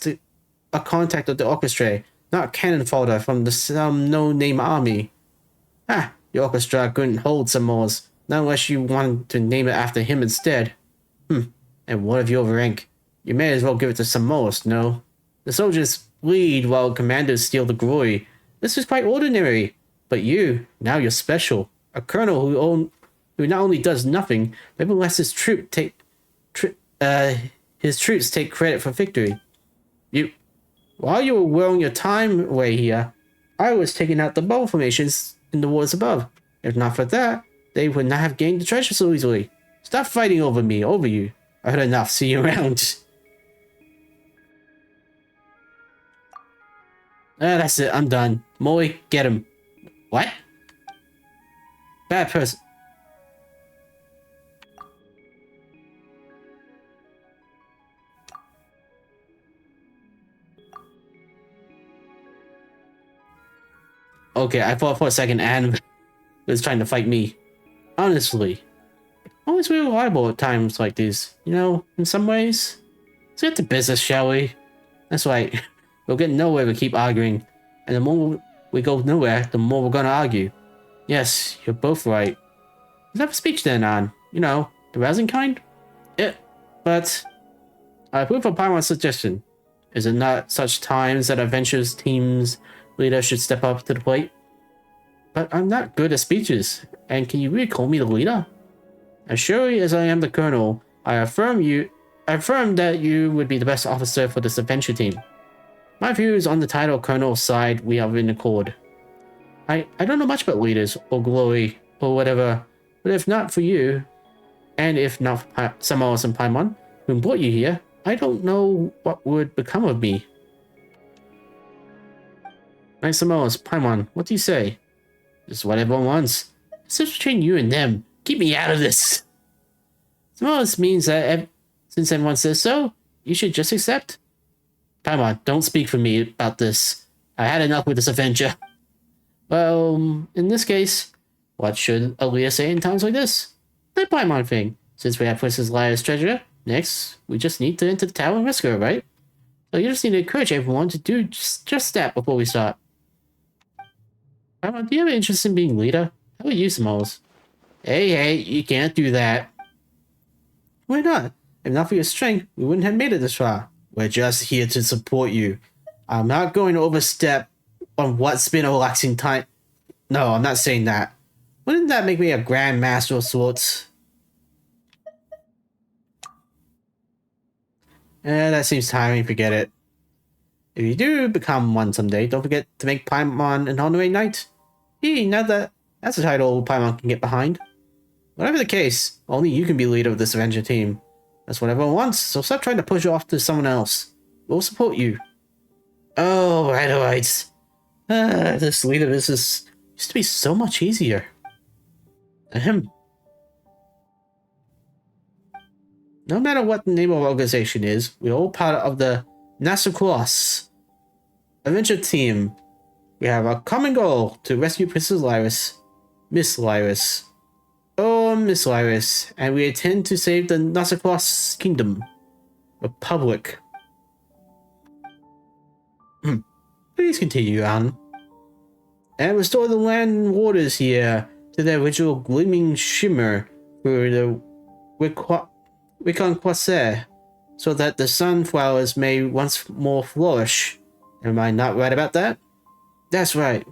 a contact of the orchestra, not a cannon fodder from some no-name army. Ah, the orchestra couldn't hold Xanmoas, not unless you wanted to name it after him instead. And what of your rank? You may as well give it to Xanmoas, no? The soldiers bleed while commanders steal the glory. This is quite ordinary. But you, now you're special. A colonel who not only does nothing, but even lets his troops take credit for victory. While you were whirling your time away here, I was taking out the bubble formations in the waters above. If not for that, they would not have gained the treasure so easily. Stop fighting over you. I heard enough. See you around. That's it. I'm done. Moy, get him. What? Bad person. Okay, I thought for a second Anne was trying to fight me. Honestly. Always be reliable at times like these, you know, in some ways. Let's get to business, shall we? That's right. We'll get nowhere if we keep arguing. And the more we go nowhere, the more we're gonna argue. Yes, you're both right. Let's have a speech then, Anne. You know, the rousing kind? Yeah, but I approve of Paimon's suggestion. Is it not such times that adventures team's leader should step up to the plate? But I'm not good at speeches, and can you really call me the leader? As surely as I am the colonel, I affirm that you would be the best officer for this adventure team. My views on the title colonel side we are in accord. I don't know much about leaders or glory or whatever, but if not for you, and if not for Xanmoas and Paimon, who brought you here, I don't know what would become of me. Right, Xanmoas, Paimon, what do you say? Just what everyone wants. It's just between you and them. Keep me out of this. Xanmoas means that since everyone says so, you should just accept. Paimon, don't speak for me about this. I had enough with this adventure. Well, in this case, what should a leader say in times like this? The Paimon thing. Since we have Princess Leia's treasure, next, we just need to enter the tower and rescue her, right? So you just need to encourage everyone to do just that before we start. Paimon, do you have an interest in being leader? How about you, Xanmoas? Hey, you can't do that. Why not? If not for your strength, we wouldn't have made it this far. We're just here to support you. I'm not going to overstep on what's been a relaxing time. No, I'm not saying that. Wouldn't that make me a grand master of sorts? That seems tiring, forget it. If you do become one someday, don't forget to make Paimon an honorary knight. Hey, now that's a title Paimon can get behind. Whatever the case, only you can be leader of this adventure team. That's what everyone wants, so stop trying to push it off to someone else. We'll support you. Oh, right. This leader business used to be so much easier. Ahem. No matter what the name of our organization is, we're all part of the Narzissenkreuz adventure team. We have a common goal to rescue Princess Lyris, Miss Lyris. Oh, Miss Lyris, and we intend to save the Narzissenkreuz Kingdom. Republic. Please continue on. And restore the land and waters here to their original gleaming shimmer for the Reconquête, so that the sunflowers may once more flourish. Am I not right about that? That's right.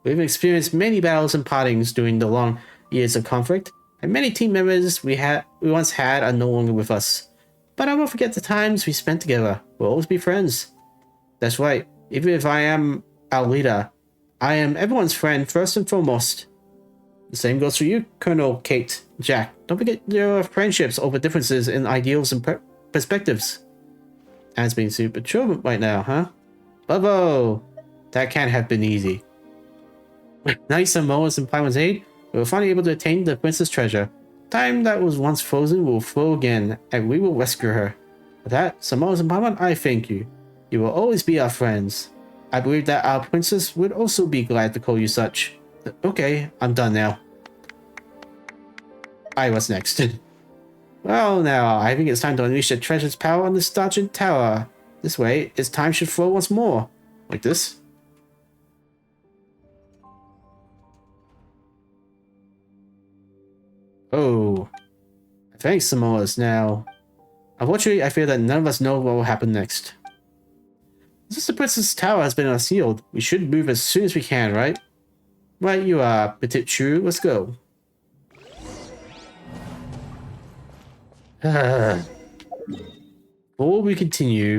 We've experienced many battles and partings during the long years of conflict, and many team members we once had are no longer with us. But I won't forget the times we spent together. We'll always be friends. That's right. Even if I am our leader, I am everyone's friend first and foremost. The same goes for you, Colonel, Kate, Jack. Don't forget your friendships over differences in ideals and perspectives. Anne's being super chill right now, huh? Bravo! That can't have been easy. Nice Xanmoas and Paimon's aid, we were finally able to attain the princess treasure. Time that was once frozen will flow again, and we will rescue her. For that, Xanmoas and Paimon, I thank you. You will always be our friends. I believe that our princess would also be glad to call you such. Okay, I'm done now. What's next? Well, now, I think it's time to unleash the treasure's power on this Stargent Tower. This way, its time should flow once more. Like this. Oh. Thanks, Xanmoas. Now, unfortunately, I fear that none of us know what will happen next. Since the Princess Tower has been unsealed, we should move as soon as we can, right? Right, you are, Petit Chou. Let's go. Before we continue...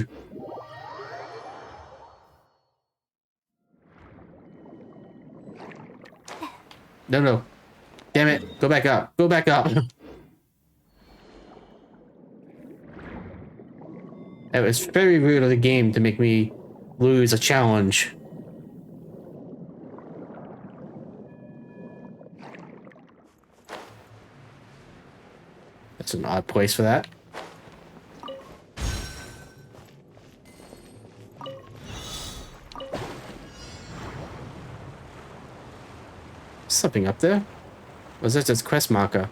No. Damn it. Go back up. Go back up. It was very rude of the game to make me lose a challenge. That's an odd place for that. something up there. Or is that just quest marker?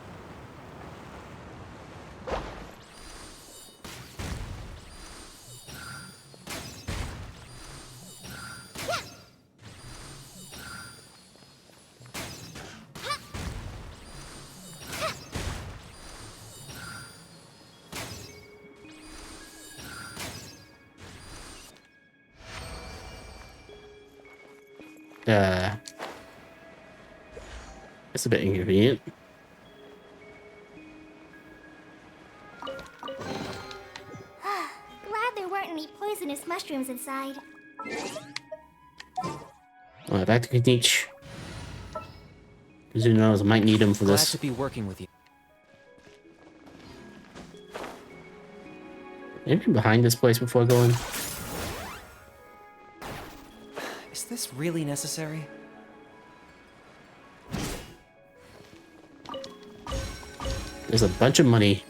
It's a bit inconvenient. Glad there weren't any poisonous mushrooms inside. Alright, back to Knich. Because who knows, I might need him for Glad this. to be working with you. Maybe behind this place before going. Is this really necessary? There's a bunch of money.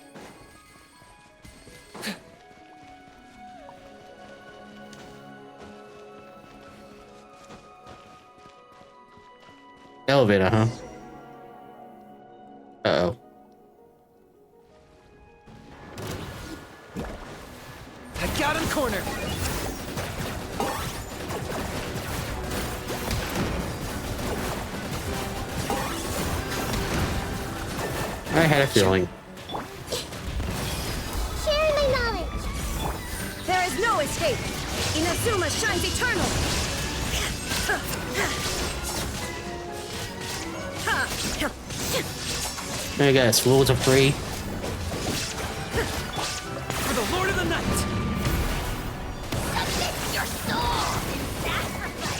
Elevator, huh? Uh-oh. I got him cornered! I had a feeling. Sharing my knowledge. There is no escape. Inazuma shines eternal. I guess rules are free. For the Lord of the Night! Submit your soul in sacrifice.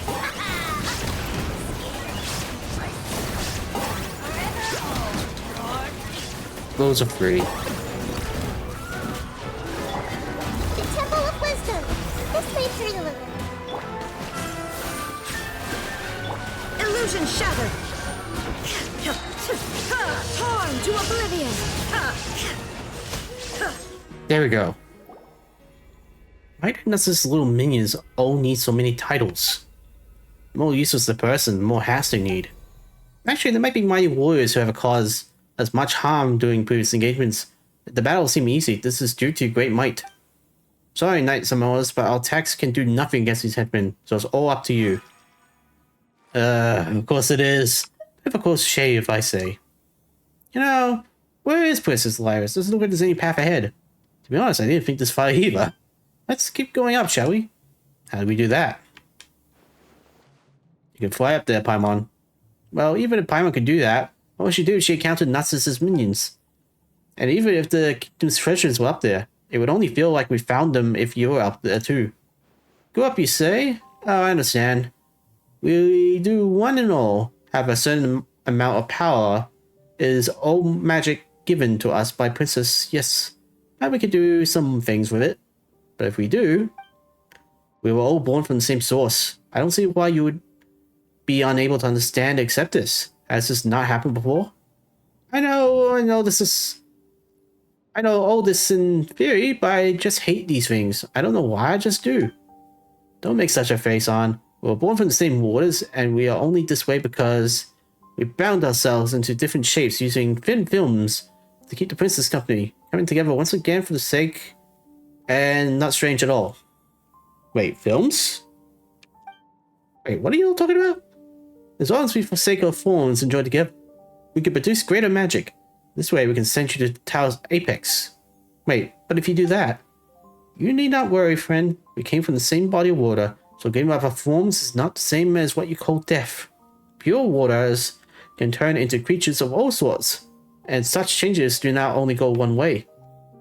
Rules are free. The Temple of Wisdom. This way through the river. Illusion shattered. Torn to oblivion. There we go. Why does this little minions all need so many titles? The more useless the person, the more haste they need. Actually, there might be mighty warriors who have caused as much harm during previous engagements. The battle seemed easy. This is due to great might. Sorry, Knight Xanmoas, but our attacks can do nothing against these headmen, so it's all up to you. Of course it is. Of course, shave, I say. You know, where is Princess Lyris? Doesn't look like there's any path ahead. To be honest, I didn't think this far either. Let's keep going up, shall we? How do we do that? You can fly up there, Paimon. Well, even if Paimon could do that, what would she do if she encountered Narzisse's minions? And even if the kingdom's treasures were up there, it would only feel like we found them if you were up there too. Go up, you say? Oh, I understand. We do one and all have a certain amount of power. Is all magic given to us by Princess, yes. And we could do some things with it. But if we do, we were all born from the same source. I don't see why you would be unable to understand or accept this. Has this not happened before? I know all this in theory, but I just hate these things. I don't know why, I just do. Don't make such a face on. We were born from the same waters, and we are only this way because we bound ourselves into different shapes using thin films to keep the princess company, coming together once again for the sake, and not strange at all. Wait, films? Wait, what are you all talking about? As long as we forsake our forms and join together, we can produce greater magic. This way we can send you to the tower's apex. Wait, but if you do that, you need not worry, friend. We came from the same body of water, so giving up our forms is not the same as what you call death. Pure waters can turn into creatures of all sorts, and such changes do not only go one way.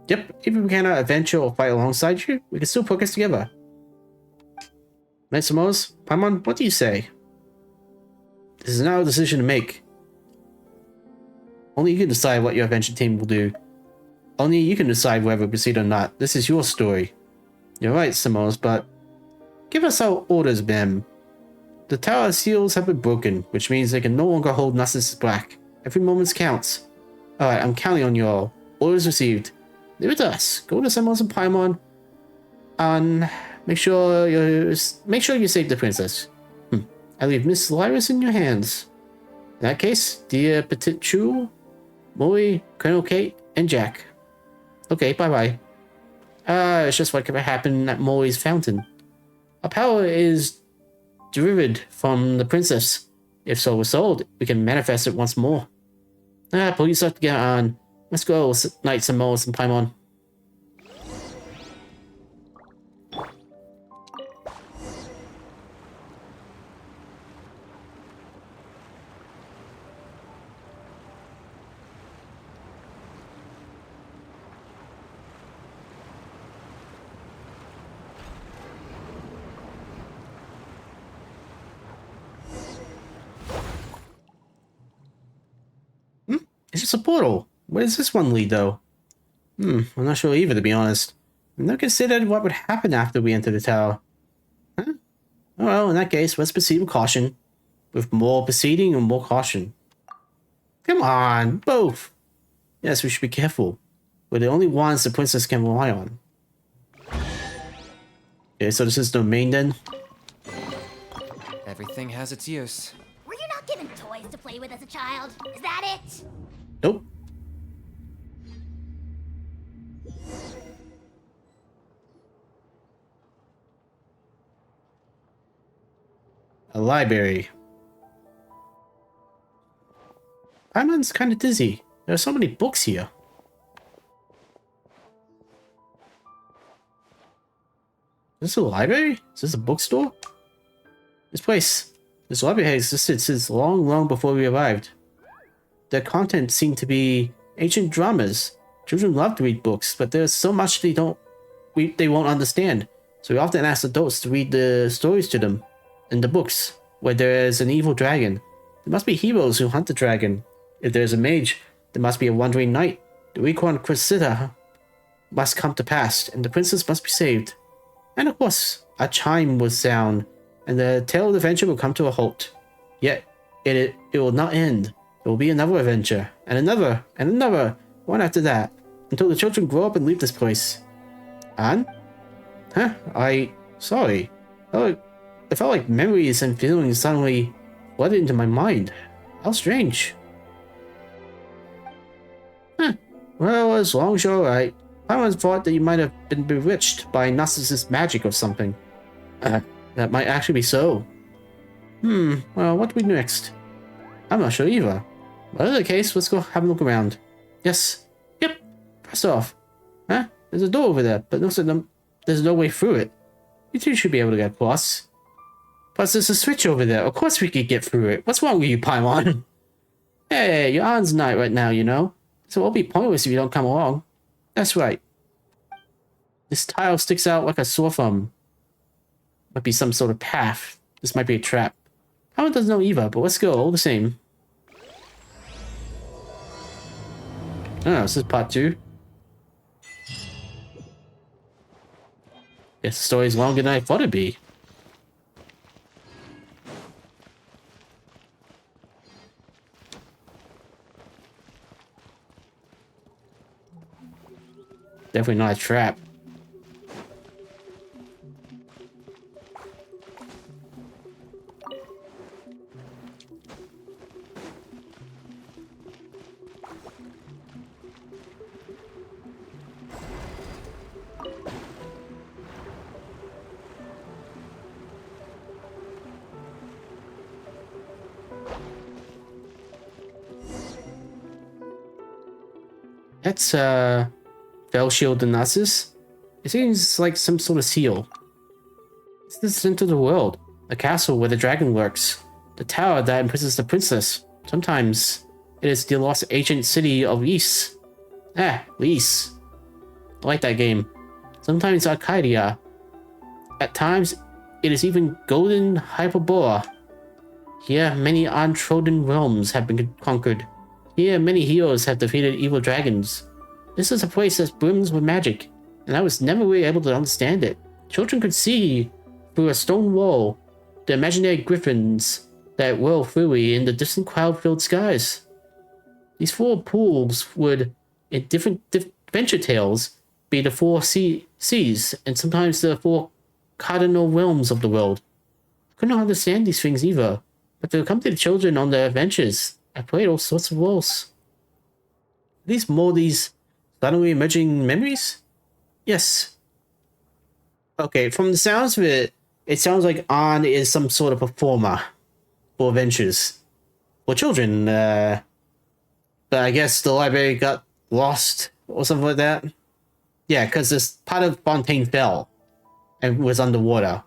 Yep, if we cannot adventure or fight alongside you, we can still progress together. Knight Xanmoas, Paimon, what do you say? This is now a decision to make. Only you can decide what your adventure team will do. Only you can decide whether we proceed or not. This is your story. You're right, Xanmoas, but give us our orders, Bim. The tower seals have been broken, which means they can no longer hold Narcissus back. Every moment counts. Alright, I'm counting on you all. Orders received. Leave it to us. Go to Xanmoas and Paimon. And make sure you save the princess. I leave Miss Lyris in your hands. In that case, dear Petit Chou, Molly, Colonel Kate, and Jack. Okay, bye-bye. It's just what happened at Molly's fountain. Our power is derived from the princess. If so was sold, we can manifest it once more. Police have to get on. Let's go, Knight Xanmoas and Paimon. It's just a portal. Where does this one lead, though? I'm not sure either, to be honest. I've never considered what would happen after we enter the tower. Huh? Oh, well, in that case, let's proceed with caution. With more proceeding and more caution. Come on, both! Yes, we should be careful. We're the only ones the princess can rely on. Okay, so this is the domain then? Everything has its use. Were you not given toys to play with as a child? Is that it? Nope. A library. Paimon's kind of dizzy. There are so many books here. Is this a library? Is this a bookstore? This library has existed since long before we arrived. Their content seemed to be ancient dramas. Children love to read books, but there's so much they won't understand. So we often ask adults to read the stories to them. In the books, where there is an evil dragon, there must be heroes who hunt the dragon. If there is a mage, there must be a wandering knight. The Recon Cressida must come to pass, and the princess must be saved. And of course, a chime will sound, and the tale of adventure will come to a halt. Yet, it will not end. There will be another adventure, and another, one after that, until the children grow up and leave this place. And? Huh? Sorry. It felt like memories and feelings suddenly flooded into my mind. How strange. Huh. Well, as long as you're alright. I once thought that you might have been bewitched by Narcissus magic or something. That might actually be so. Well, what do we do next? I'm not sure either. Whatever the case, let's go have a look around. Yes. Yep. Press off. Huh? There's a door over there, but there's no way through it. You two should be able to get across. Plus, there's a switch over there. Of course we could get through it. What's wrong with you, Paimon? Hey, you're An's night right now, you know? So it'll be pointless if you don't come along. That's right. This tile sticks out like a sore thumb. Might be some sort of path. This might be a trap. Paimon doesn't know either, but let's go all the same. Oh, this is part 2. Guess the story's longer than I thought it'd be. Definitely not a trap. That's Fell Shield and Narcissus. It seems like some sort of seal. It's the center of the world, the castle where the dragon lurks, the tower that imprisons the princess. Sometimes it is the lost ancient city of Lys. Lys. I like that game. Sometimes Arcadia. At times, it is even Golden Hyperbola. Here, many untrodden realms have been conquered. Here, many heroes have defeated evil dragons. This is a place that brims with magic, and I was never really able to understand it. Children could see through a stone wall the imaginary griffins that whirl freely in the distant cloud-filled skies. These 4 pools would, in different adventure tales, be the 4 seas, and sometimes the 4 cardinal realms of the world. I could not understand these things either. but to accompany the children on their adventures. I played all sorts of roles. Are these more these suddenly emerging memories? Yes. Okay, from the sounds of it, it sounds like An is some sort of performer for adventures for children. But I guess the library got lost or something like that. Yeah, because this part of Fontaine fell and was underwater.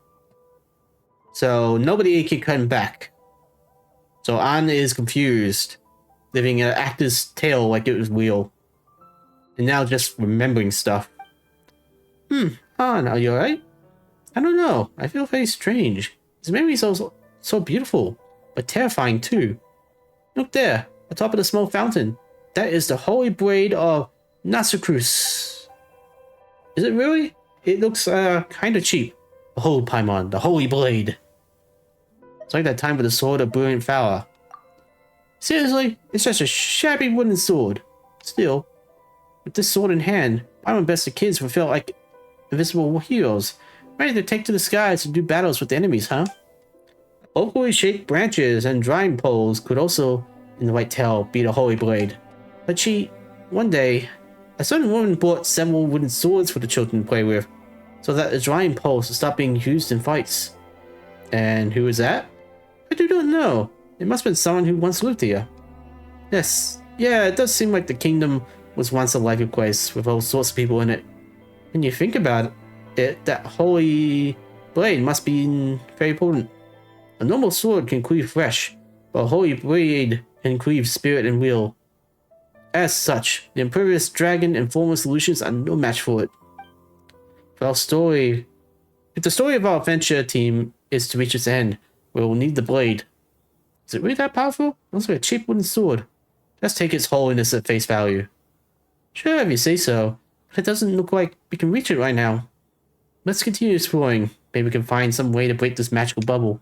So nobody can come back. So An is confused, living an actor's tale like it was real. And now just remembering stuff. An, are you alright? I don't know. I feel very strange. His memories are so beautiful, but terrifying too. Look there, atop of the small fountain. That is the holy blade of Narzissenkreuz. Is it really? It looks kind of cheap. Behold, Paimon, the holy blade. It's like that time with the sword of brilliant valor. Seriously, it's just a shabby wooden sword. Still, with this sword in hand, Paimon best the kids will feel like invisible heroes, ready to take to the skies and do battles with the enemies, huh? Locally shaped branches and drying poles could also, in the right tale, be the holy blade. But one day, a certain woman bought several wooden swords for the children to play with, so that the drying poles would stop being used in fights. And who is that? I do not know. It must have been someone who once lived here. Yes, yeah, it does seem like the kingdom was once a lively place with all sorts of people in it. When you think about it, that holy blade must be very potent. A normal sword can cleave flesh, but a holy blade can cleave spirit and will. As such, the impervious dragon and formless solutions are no match for it. If the story of our adventure team is to reach its end, we will need the blade. Is it really that powerful? It looks like a cheap wooden sword. Just take its holiness at face value. Sure, if you say so, but it doesn't look like we can reach it right now. Let's continue exploring. Maybe we can find some way to break this magical bubble.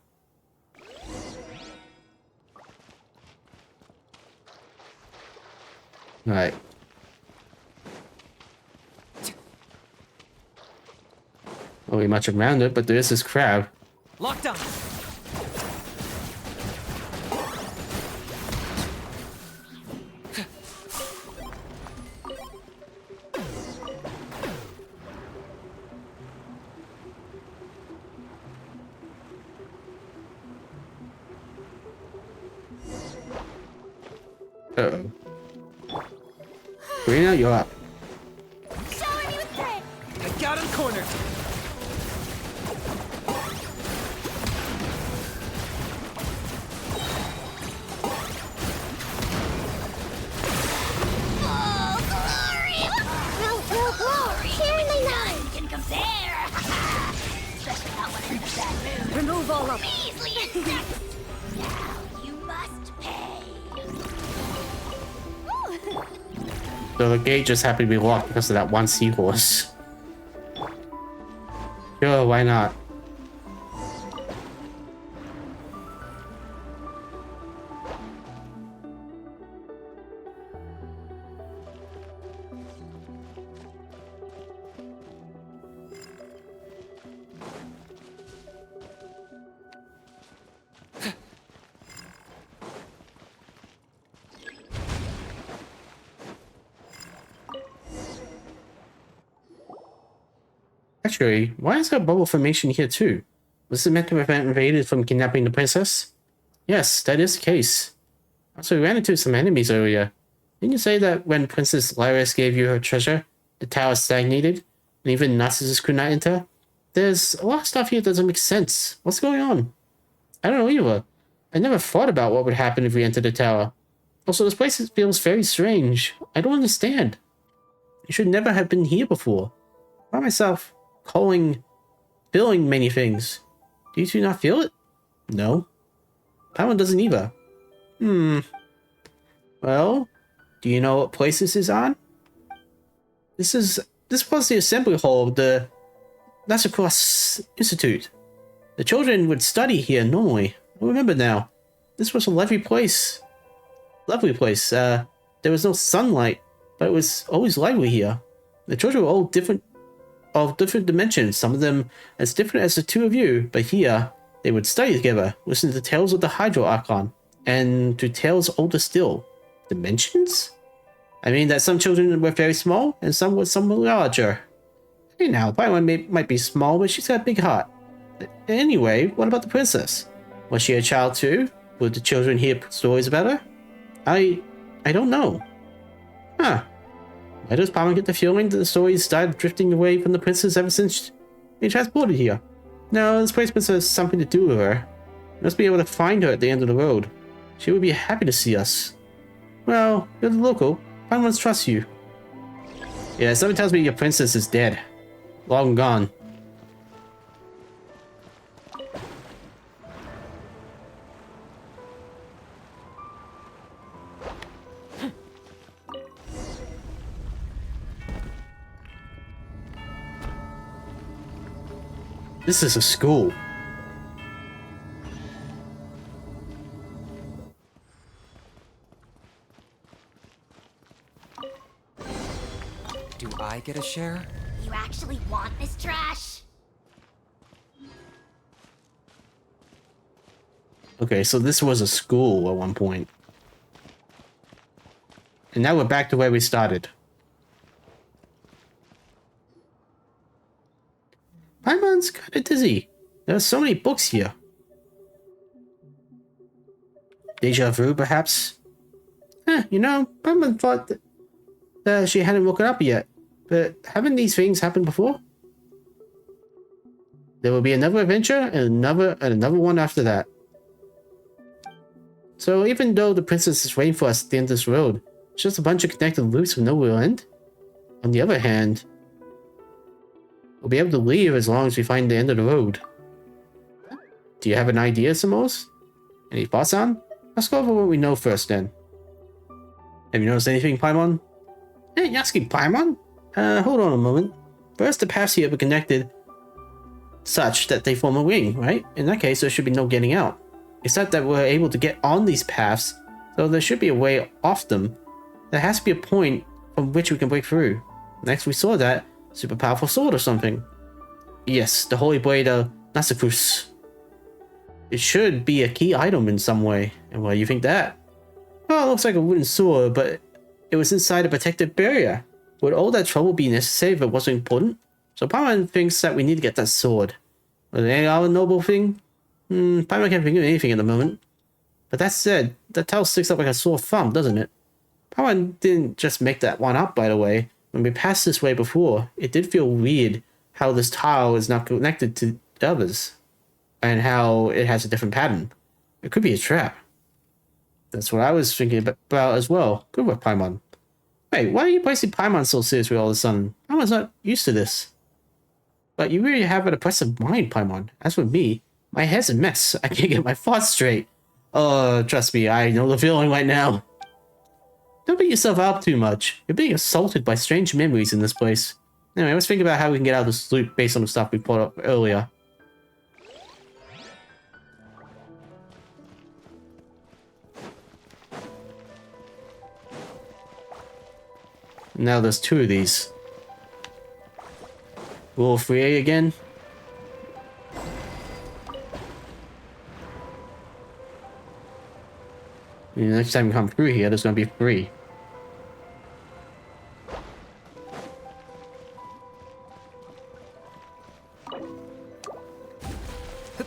Alright. Not really much around it, but there is this crab. Locked on. Uh-oh. Karina, you're up. Shower me with bread. I got him cornered. Oh, glory! Glory! Here in the none can compare. Especially not when it's a bad mood. Remove all of it. Measly insects. Now you must pay. So the gate just happened to be locked because of that one seahorse. Sure, why not? Actually, why is there a bubble formation here too? Was it meant to prevent invaders from kidnapping the princess? Yes, that is the case. Also, we ran into some enemies earlier. Didn't you say that when Princess Lyris gave you her treasure, the tower stagnated, and even Narcissus could not enter? There's a lot of stuff here that doesn't make sense. What's going on? I don't know either. I never thought about what would happen if we entered the tower. Also, this place feels very strange. I don't understand. I should never have been here before. By myself. Feeling many things. Do you two not feel it? No. Paimon doesn't either. Well, do you know what place this is on? This was the assembly hall of the Narzissenkreuz Institute. The children would study here normally. I remember now. This was a lovely place. There was no sunlight, but it was always lively here. The children were all different dimensions, some of them as different as the two of you, but here, They would study together, listen to tales of the Hydro Archon, and to tales older still. Dimensions? I mean that some children were very small, and some were somewhat larger. Hey now, Paimon might be small, but she's got a big heart. Anyway, what about the princess? Was she a child too? Would the children hear stories about her? I don't know. Huh. Why does Paimon get the feeling that the stories started drifting away from the princess ever since they transported here? No, this place must have something to do with her. We must be able to find her at the end of the road. She would be happy to see us. Well, you're the local. Paimon trusts you. Yeah, something tells me your princess is dead. Long gone. This is a school. Do I get a share? You actually want this trash? Okay, so this was a school at one point. And now we're back to where we started. Paimon's kinda dizzy. There are so many books here. Deja vu, perhaps? You know, Paimon thought that she hadn't woken up yet. But haven't these things happened before? There will be another adventure and another one after that. So even though the princess is waiting for us at the end of this road, it's just a bunch of connected loops with no real end. On the other hand, we'll be able to leave as long as we find the end of the road. Do you have an idea, Xanmoas? Any thoughts on? Let's go over what we know first then. Have you noticed anything, Paimon? Hey, you're asking Paimon? Hold on a moment. First, the paths here are connected such that they form a ring, right? In that case, there should be no getting out. Except that we're able to get on these paths, so there should be a way off them. There has to be a point from which we can break through. Next, we saw that super powerful sword or something. Yes, the Holy Blade of Narzissenkreuz. It should be a key item in some way. And why do you think that? Well, it looks like a wooden sword, but it was inside a protective barrier. Would all that trouble be necessary if it wasn't important? So Paimon thinks that we need to get that sword. Was it any other noble thing? Paimon can't think of anything at the moment. But that said, that towel sticks up like a sore thumb, doesn't it? Paimon didn't just make that one up, by the way. When we passed this way before, it did feel weird how this tile is not connected to the others. And how it has a different pattern. It could be a trap. That's what I was thinking about as well. Good work, Paimon. Wait, why are you placing Paimon so seriously all of a sudden? Paimon's not used to this. But you really have an oppressive mind, Paimon. As for me, my head's a mess. I can't get my thoughts straight. Oh, trust me, I know the feeling right now. Don't beat yourself up too much. You're being assaulted by strange memories in this place. Anyway, let's think about how we can get out of this loop based on the stuff we brought up earlier. Now there's two of these. Rule 3A again. And the next time we come through here, there's going to be 3.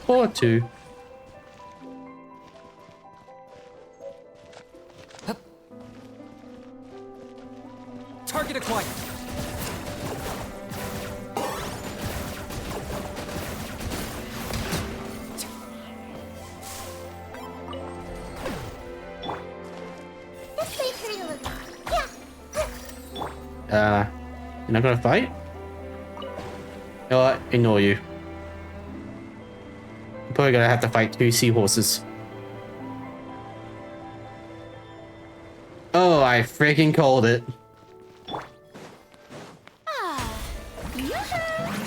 Or 2. Target acquired. This may hurt a little. Yeah. You're not gonna fight? You know what? Ignore you. I'm probably gonna have to fight 2 seahorses. Oh, I freaking called it.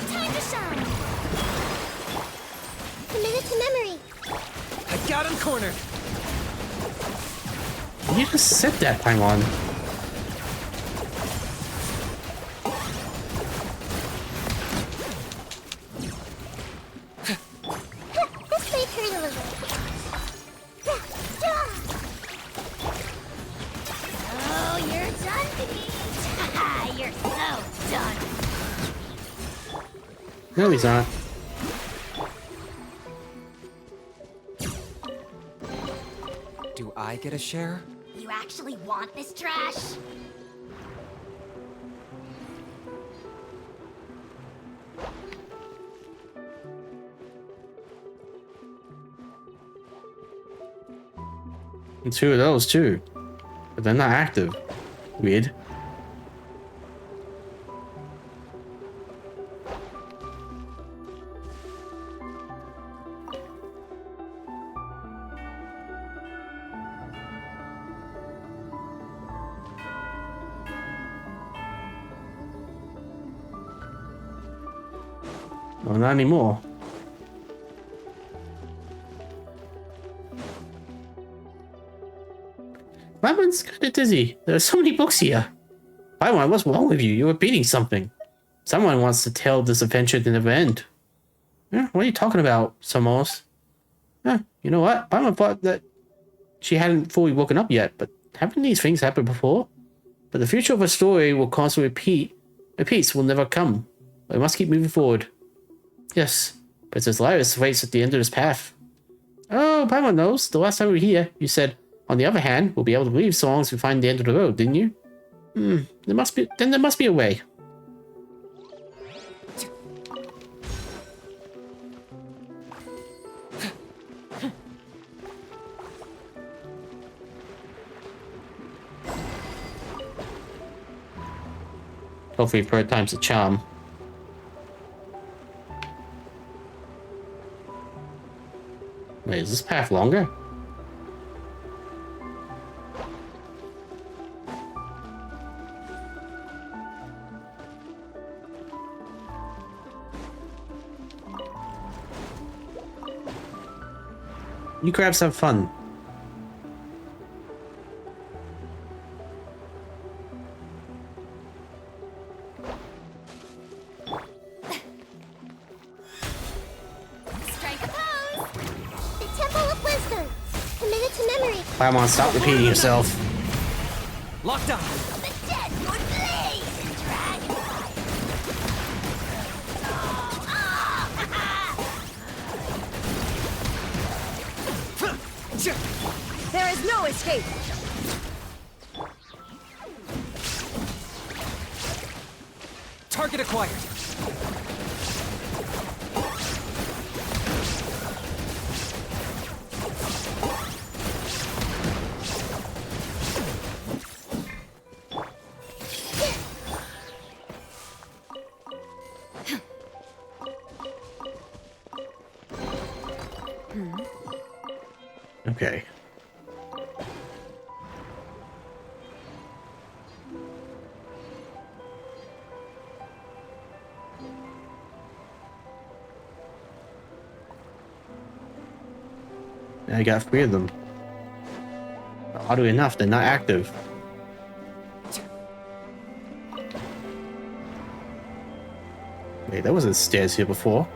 Time to shine. Commit it to memory. I got him cornered. You just said that, Paimon. This may No, he's not. Do I get a share? You actually want this trash? And two of those too. But they're not active. Weird. No, not anymore. My one's kind of dizzy. There are so many books here. Paimon, what's wrong with you? You're repeating something. Someone wants to tell this adventure to never end. Yeah, what are you talking about, Xanmoas? Yeah, you know what? Paimon thought that she hadn't fully woken up yet, but haven't these things happened before? But the future of a story will constantly repeats will never come. We must keep moving forward. Yes, Princess Lyris waits at the end of this path. Oh, Paimon knows. The last time we were here, you said, on the other hand, we'll be able to leave so long as we find the end of the road, didn't you? There must be a way. Hopefully third time's a charm. Wait, is this path longer? You crabs have fun. Strike a pose! The Temple of Wisdom! Committed to memory! Paimon, stop repeating yourself. Locked on. The dead would blaze in dragonfire! There is no escape. Target acquired. Okay. I got 3 of them. Oddly enough, they're not active. Wait, there wasn't stairs here before.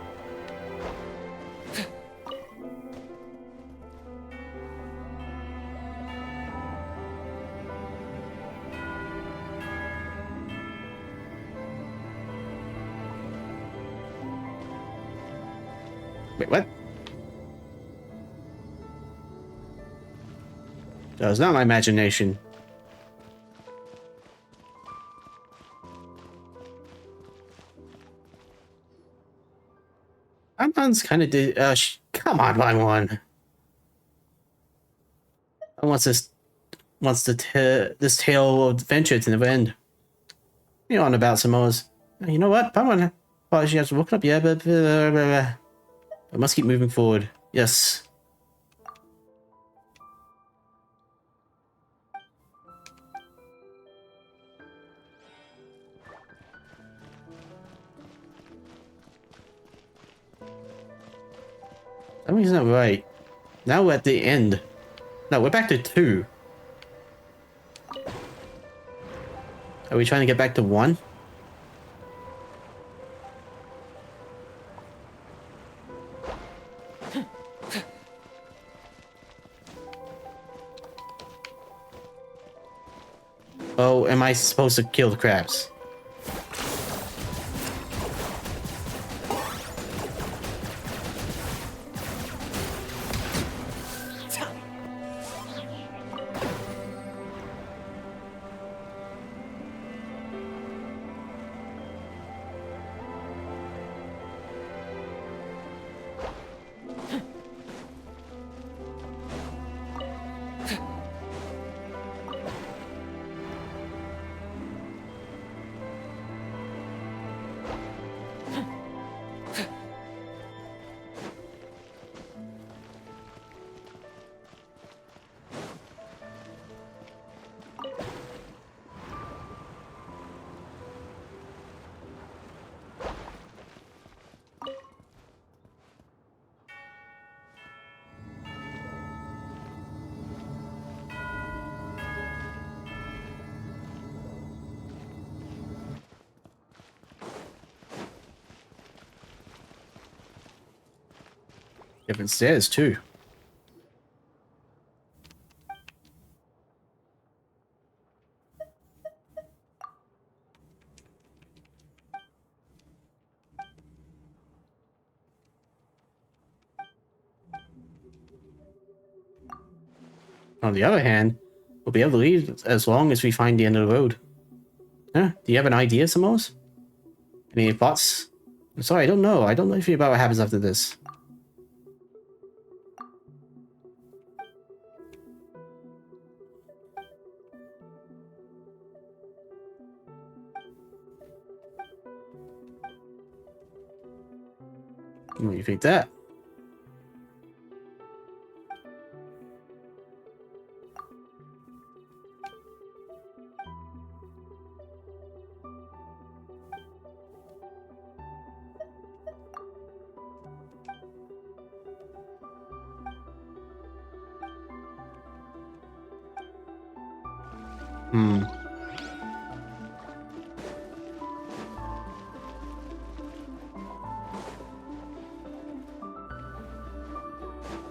Wait, what? That was not my imagination. Paimon's kind of come on, Paimon. I want this tale of adventure to never end. You know on about Xanmoas. You know what, Paimon? Well, she hasn't woken up yet, but I must keep moving forward. Yes. Something's not right. Now we're at the end. No, we're back to 2. Are we trying to get back to 1? Oh, am I supposed to kill the crabs? Different stairs too. On the other hand, we'll be able to leave as long as we find the end of the road. Huh? Do you have an idea, Xanmoas? Any thoughts? I'm sorry, I don't know. I don't know anything about what happens after this. What do you think that? Hmm.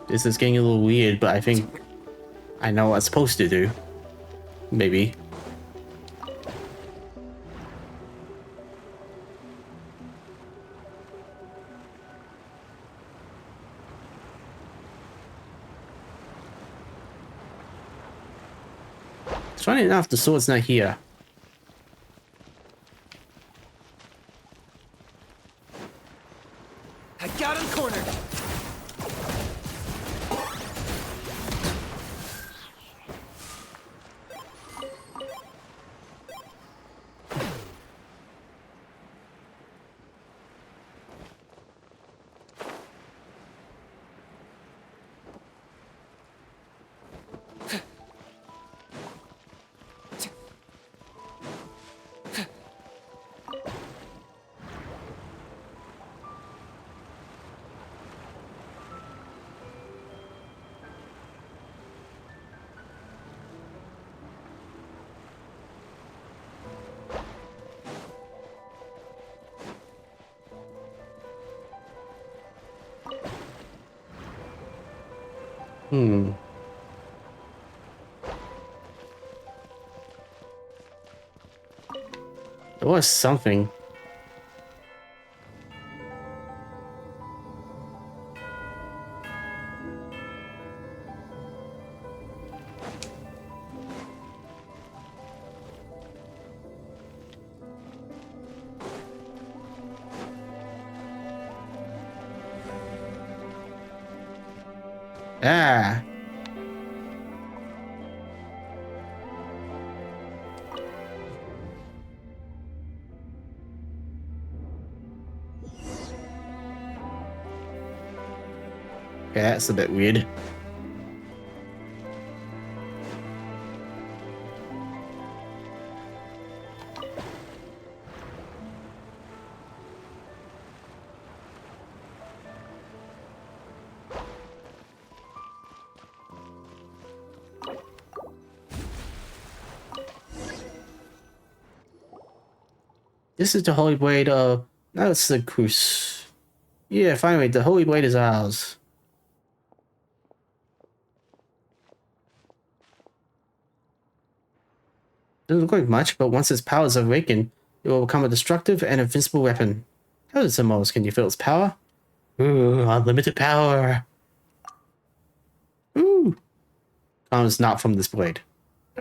This is getting a little weird, but I think I know what I'm supposed to do. Maybe. It's funny enough, the sword's not here. I got him cornered. Hmm. There was something. Ah. Yeah, that's a bit weird. This is the Holy Blade of Narzissenkreuz. Yeah, finally, the Holy Blade is ours. Doesn't look like much, but once its powers are awakened, it will become a destructive and invincible weapon. How does it most? Can you feel its power? Ooh, unlimited power. Ooh. Comes not from this blade.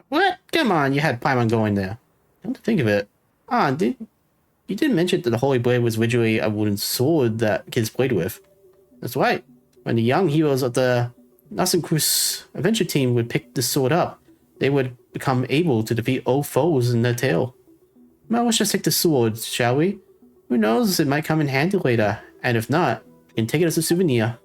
What? Come on, you had Paimon going there. Come to think of it. You did mention that the Holy Blade was originally a wooden sword that kids played with. That's right. When the young heroes of the Narzissenkreuz adventure team would pick this sword up, they would become able to defeat old foes in their tale. Well, let's just take the sword, shall we? Who knows, it might come in handy later, and if not, we can take it as a souvenir.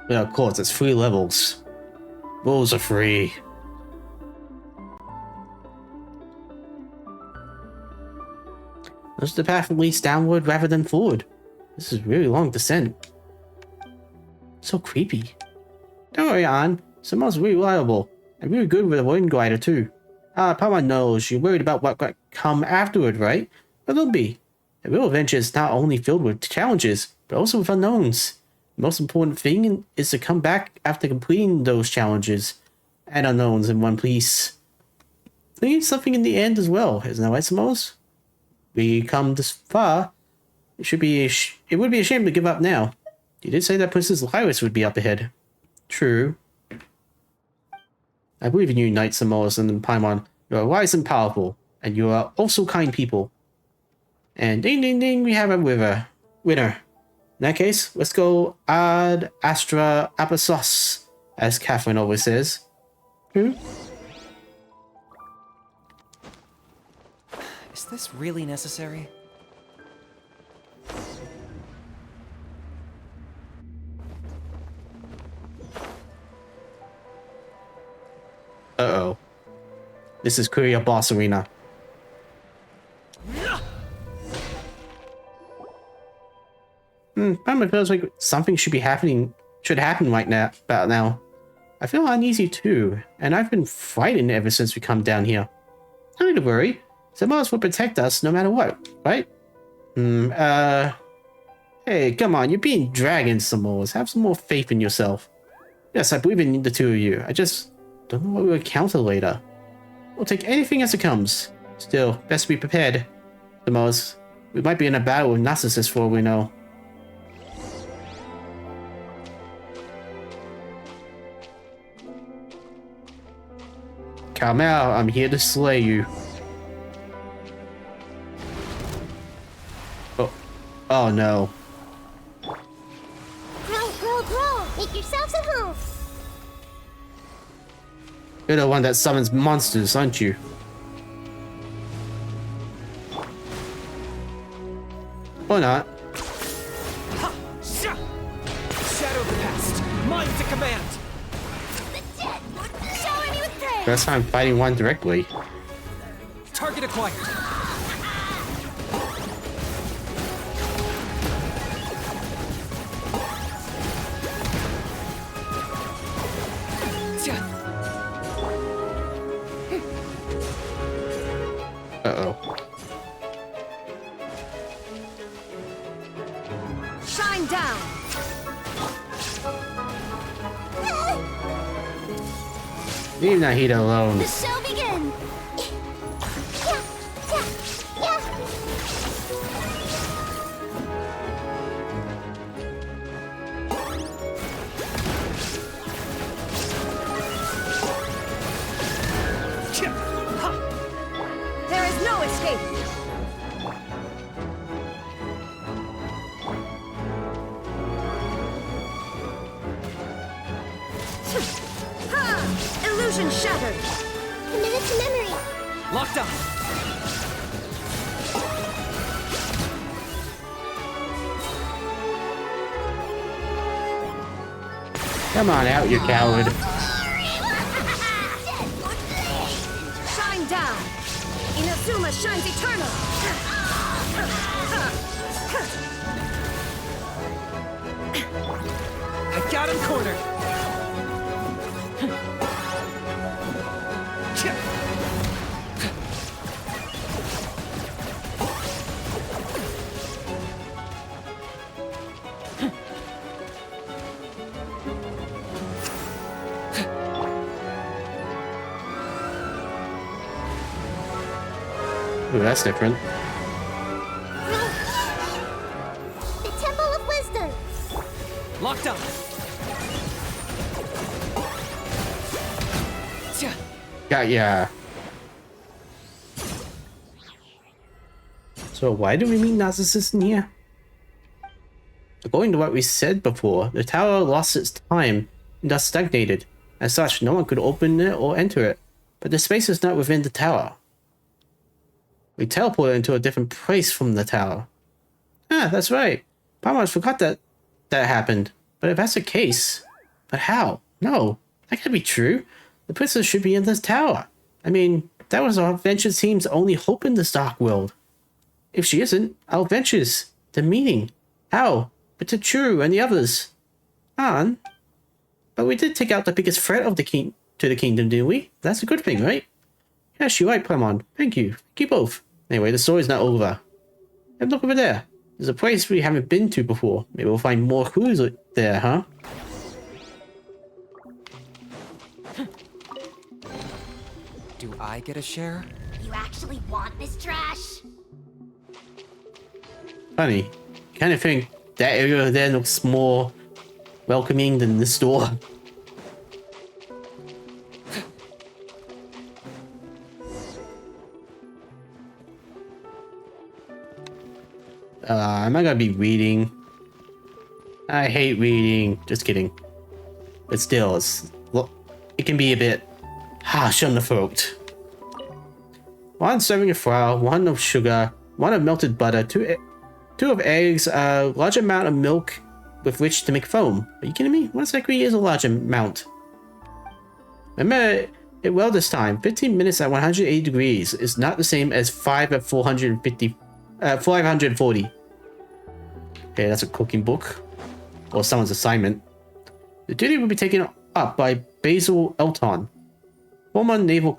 Well, of course, it's 3 levels. Rules are free. This is the path that leads downward rather than forward. This is a really long descent. So creepy. Don't worry, Ann. Xanmoas really reliable. And really good with a wind glider, too. Paimon knows you're worried about what might come afterward, right? But don't be. A real adventure is not only filled with challenges, but also with unknowns. The most important thing is to come back after completing those challenges and unknowns in one piece. We need something in the end as well, isn't that right, Xanmoas? We come this far. It would be a shame to give up now. You did say that Princess Lyris would be up ahead. True. I believe in you, Knight Xanmoas and Paimon. You are wise and powerful, and you are also kind people. And ding ding ding, we have a winner. In that case, let's go ad astra apostros, as Catherine always says. True. Is this really necessary? Uh-oh. This is clearly a boss arena. Paimon feels like something should happen right now, about now. I feel uneasy too, and I've been frightened ever since we come down here. No need to worry. Xanmoas will protect us no matter what, right? Hey, come on, you're being dragons, Xanmoas. Have some more faith in yourself. Yes, I believe in the two of you. I just don't know what we'll encounter later. We'll take anything as it comes. Still, best be prepared. Xanmoas, we might be in a battle with Narcissus for all we know. Come out, I'm here to slay you. Oh no. Grow! Make yourselves at home! You're the one that summons monsters, aren't you? Or not. Shadow of the past, mine to command. Shower me with prayer! First time fighting one directly. Target acquired. Uh-oh. Shine down. Leave Nahida alone. The show begin! There is no escape. Ha! Illusion shattered. Committed to memory! Locked on. Come on out, you coward. Shine down. Inazuma shines eternal. I got him cornered. Ooh, that's different. The Temple of Wisdom! Locked on. Got ya. So why do we meet Narcissus in here? According to what we said before, the tower lost its time and thus stagnated. As such, no one could open it or enter it. But the space is not within the tower. We teleported into a different place from the tower. Ah, that's right. Paimon forgot that happened. But if that's the case, But how? No, that can't be true. The princess should be in this tower. I mean, that was our adventure team's only hope in this dark world. If she isn't, our adventures, the meaning, how, but to True and the others. But we did take out the biggest threat of the to the kingdom, didn't we? That's a good thing, right? Yes, you're right, Paimon. Thank you. Thank you both. Anyway, the story's not over. And look over there. There's a place we haven't been to before. Maybe we'll find more clues there, huh? Do I get a share? You actually want this trash? Funny. You kind of think that area over there looks more welcoming than the store. I'm not gonna be reading. I hate reading. Just kidding. But still, it can be a bit harsh on the throat. 1 serving of flour, 1 of sugar, 1 of melted butter, 2 of eggs, a large amount of milk with which to make foam. Are you kidding me? 1 second is a large amount. Remember it well this time. 15 minutes at 180 degrees is not the same as 5 at 540. Okay, that's a cooking book. Or someone's assignment. The duty will be taken up by Basil Elton, former naval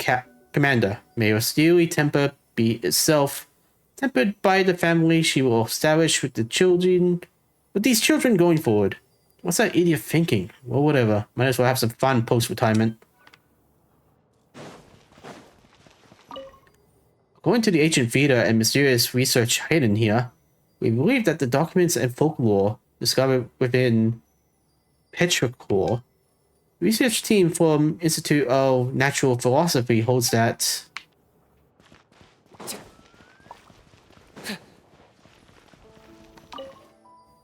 commander. May her steely temper be itself tempered by the family she will establish with these children going forward. What's that idiot thinking? Well, whatever. Might as well have some fun post-retirement. According to the ancient Veda and mysterious research hidden here, we believe that the documents and folklore discovered within Petrichor, research team from Institute of Natural Philosophy holds that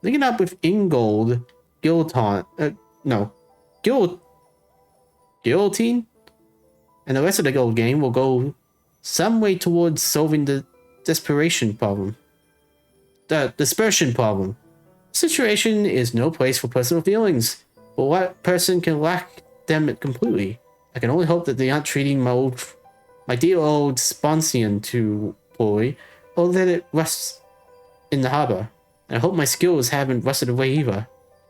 linking up with Ingold, Guillotine, and the rest of the gold game will go some way towards solving the dispersion problem. The dispersion problem. The situation is no place for personal feelings, but what person can lack them completely? I can only hope that they aren't treating my dear old Sponsian too poorly, or that it rusts in the harbor. And I hope my skills haven't rusted away either.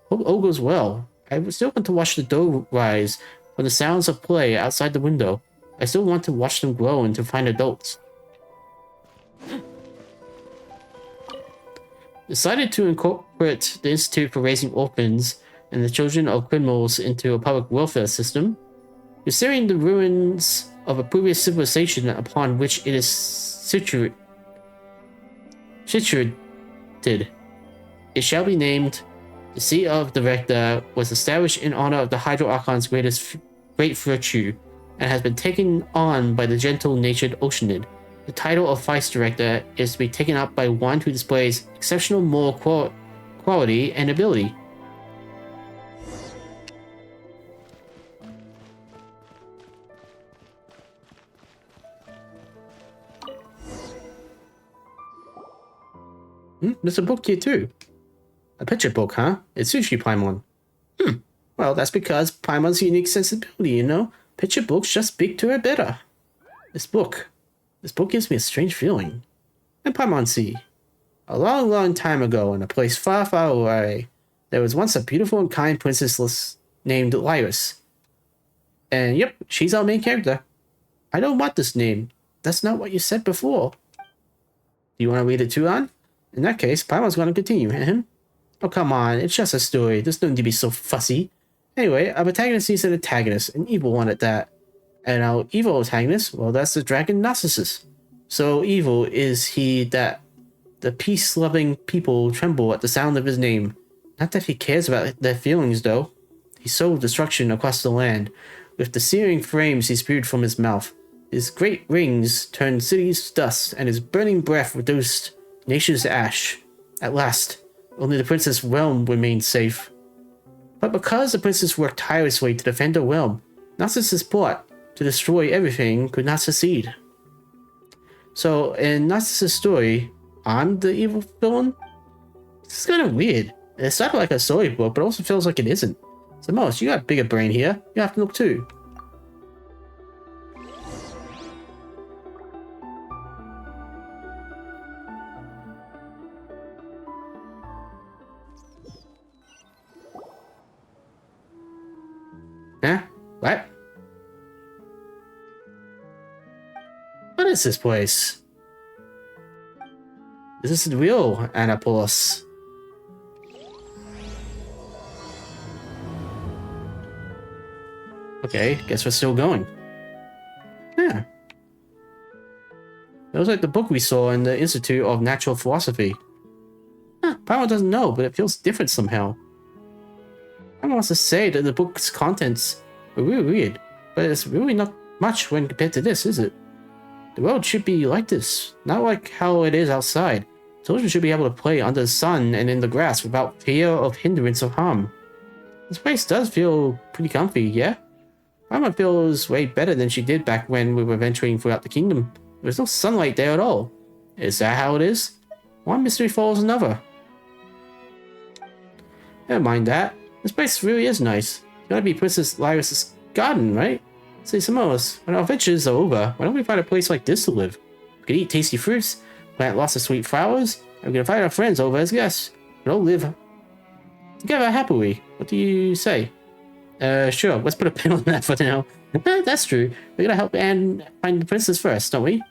Hope all goes well. I still want to watch the dough rise from the sounds of play outside the window. I still want to watch them grow into fine adults. Decided to incorporate the Institute for Raising Orphans and the Children of Criminals into a public welfare system, considering the ruins of a previous civilization upon which it is situated. It shall be named. The seat of the rector was established in honor of the Hydro Archon's great virtue, and has been taken on by the gentle-natured Oceanid. The title of Vice Director is to be taken up by one who displays exceptional moral quality and ability. There's a book here too. A picture book, huh? It suits you, Paimon. Well, that's because Paimon's unique sensibility, you know? Picture books just speak to her better. This book gives me a strange feeling. And Paimon see. A long, long time ago, in a place far, far away, there was once a beautiful and kind princess named Lyris. And yep, she's our main character. I don't want this name. That's not what you said before. Do you want to read it too, An? In that case, Paimon's going to continue, Oh, come on, it's just a story. There's no need to be so fussy. Anyway, our protagonist needs an antagonist, an evil one at that. And our evil antagonist, well, that's the dragon Narcissus. So evil is he that the peace-loving people tremble at the sound of his name. Not that he cares about their feelings, though. He sowed destruction across the land. With the searing flames he spewed from his mouth, his great rings turned cities to dust, and his burning breath reduced nations to ash. At last, only the princess' realm remained safe. But because the princess worked tirelessly to defend her realm, Narcissus' plot to destroy everything could not succeed. So, in Narcissus' story, I'm the evil villain? This is kind of weird. It started like a storybook, but also feels like it isn't. Xanmoas, you got a bigger brain here. You have to look too. Huh? What? What is this place? This is real Annapolis. Okay, guess we're still going. Yeah. It was like the book we saw in the Institute of Natural Philosophy. Huh, Paimon doesn't know, but it feels different somehow. Paimon wants to say that the book's contents are really weird, but it's really not much when compared to this, is it? The world should be like this, not like how it is outside. Children should be able to play under the sun and in the grass without fear of hindrance or harm. This place does feel pretty comfy, yeah? Paimon feels way better than she did back when we were venturing throughout the kingdom. There's no sunlight there at all. Is that how it is? One mystery follows another. Never mind that. This place really is nice. It's gotta be Princess Lyris' garden, right? Say, Xanmoas, when our adventures are over, why don't we find a place like this to live? We could eat tasty fruits, plant lots of sweet flowers, and we can invite our friends over as guests. We all live together happily. What do you say? Sure, let's put a pin on that for now. That's true. We gotta help Anne find the princess first, don't we?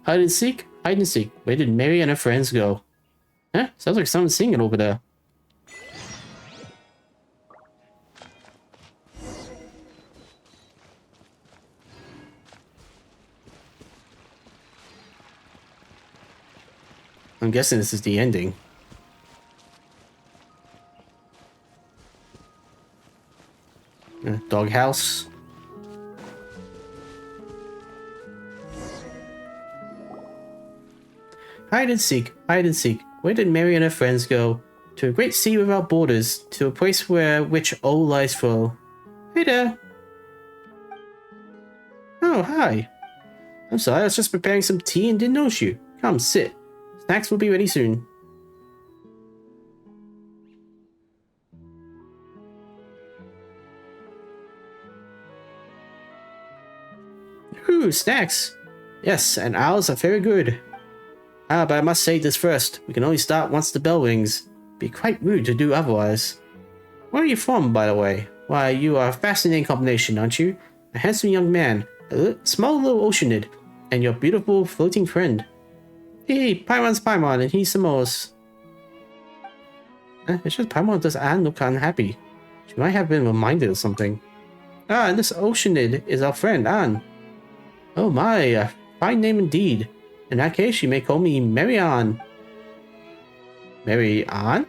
Hide and seek? Hide and seek. Where did Mary and her friends go? Huh? Sounds like someone's singing over there. I'm guessing this is the ending. Doghouse. Hide and seek, hide and seek. Where did Mary and her friends go? To a great sea without borders, to a place where which all lies flow. Hey there. Oh, hi. I'm sorry, I was just preparing some tea and didn't notice you. Come, sit. Snacks will be ready soon. Ooh, snacks. Yes, and ours are very good. Ah, but I must say this first. We can only start once the bell rings. Be quite rude to do otherwise. Where are you from, by the way? Why, you are a fascinating combination, aren't you? A handsome young man, a small little oceanid, and your beautiful floating friend. Hey, Paimon's Paimon, and he's Xanmoas. It's just Paimon does Anne look unhappy. She might have been reminded of something. Ah, and this oceanid is our friend, Anne. Oh my, a fine name indeed. In that case, you may call me Mary-Anne. Mary-Anne?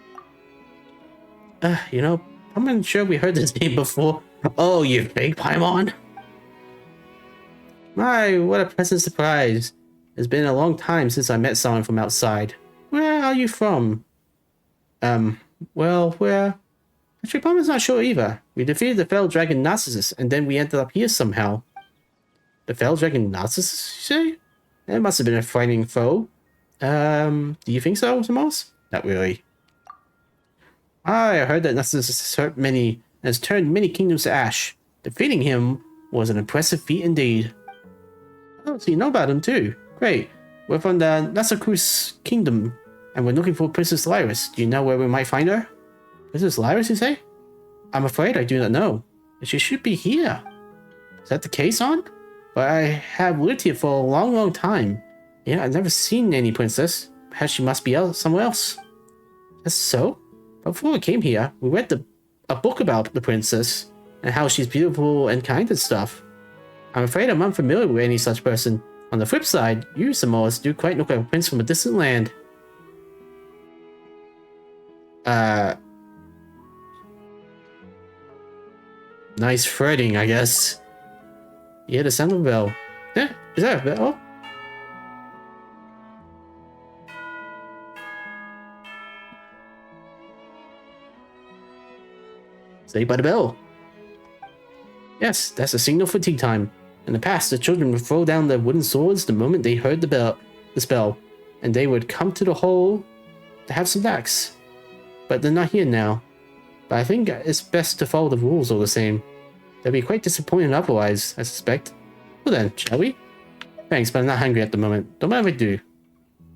You know, I'm not sure we heard this name before. Oh, you fake Paimon? My, what a pleasant surprise. It's been a long time since I met someone from outside. Where are you from? Well, where? Actually, Paimon's not sure either. We defeated the fell dragon Narcissus, and then we ended up here somehow. The fell dragon Narcissus, you say? That must have been a frightening foe. Do you think so, Xanmoas? Not really. I heard that Narcissus has hurt many, and has turned many kingdoms to ash. Defeating him was an impressive feat indeed. Oh, so you know about him too. Great. We're from the Narzissenkreuz kingdom, and we're looking for Princess Lyris. Do you know where we might find her? Princess Lyris, you say? I'm afraid I do not know. She should be here. Is that the case, Aunt? But I have lived here for a long, long time. Yeah, I've never seen any princess. Perhaps she must be somewhere else. That's so? Before we came here, we read a book about the princess, and how she's beautiful and kind and stuff. I'm afraid I'm unfamiliar with any such person. On the flip side, you, Xanmoas, do quite look like a prince from a distant land. Nice flirting, I guess. You hear the sound of a bell. Yeah, is that a bell? Saved by the bell. Yes, that's a signal for tea time. In the past, the children would throw down their wooden swords the moment they heard the spell, and they would come to the hole to have some snacks. But they're not here now. but I think it's best to follow the rules all the same. They'll be quite disappointed otherwise, I suspect. Well then, shall we? Thanks, but I'm not hungry at the moment. Don't mind if I do.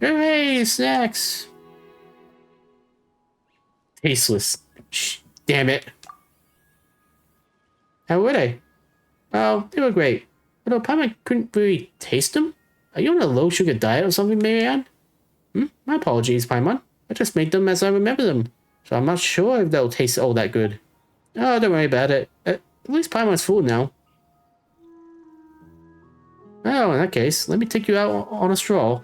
Hooray, snacks! Tasteless. Shh, damn it. How were they? Well, they were great. Although Paimon couldn't really taste them? Are you on a low-sugar diet or something, Marianne? My apologies, Paimon. I just made them as I remember them, so I'm not sure if they'll taste all that good. Oh, don't worry about it. At least Paimon's full now. Oh, in that case, let me take you out on a stroll.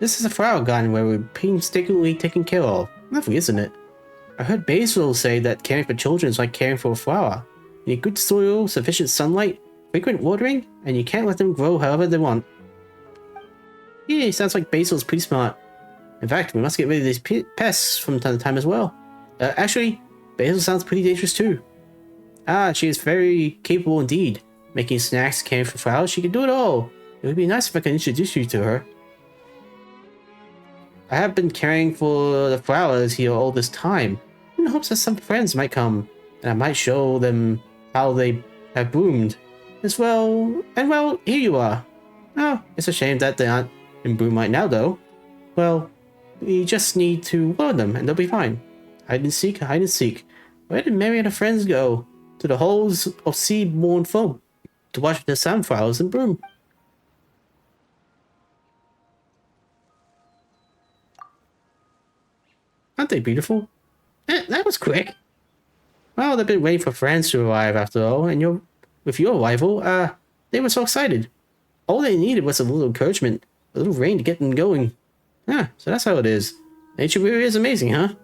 This is a flower garden where we're painstakingly taken care of. Lovely, isn't it? I heard Basil say that caring for children is like caring for a flower. You need good soil, sufficient sunlight, frequent watering, and you can't let them grow however they want. Yeah, sounds like Basil's pretty smart. In fact, we must get rid of these pests from time to time as well. Actually, Basil sounds pretty dangerous too. She is very capable indeed. Making snacks, caring for flowers, she can do it all. It would be nice if I could introduce you to her. I have been caring for the flowers here all this time, in hopes that some friends might come, and I might show them how they have bloomed. Well, here you are. Oh, it's a shame that they aren't in bloom right now, though. Well, we just need to water them, and they'll be fine. Hide and seek, hide and seek. Where did Mary and her friends go? To the halls of sea-born folk, to watch the sunflowers in bloom. Aren't they beautiful? That was quick. Well, they've been waiting for friends to arrive after all, and with your arrival, they were so excited. All they needed was a little encouragement, a little rain to get them going. So that's how it is. Nature really is amazing, huh?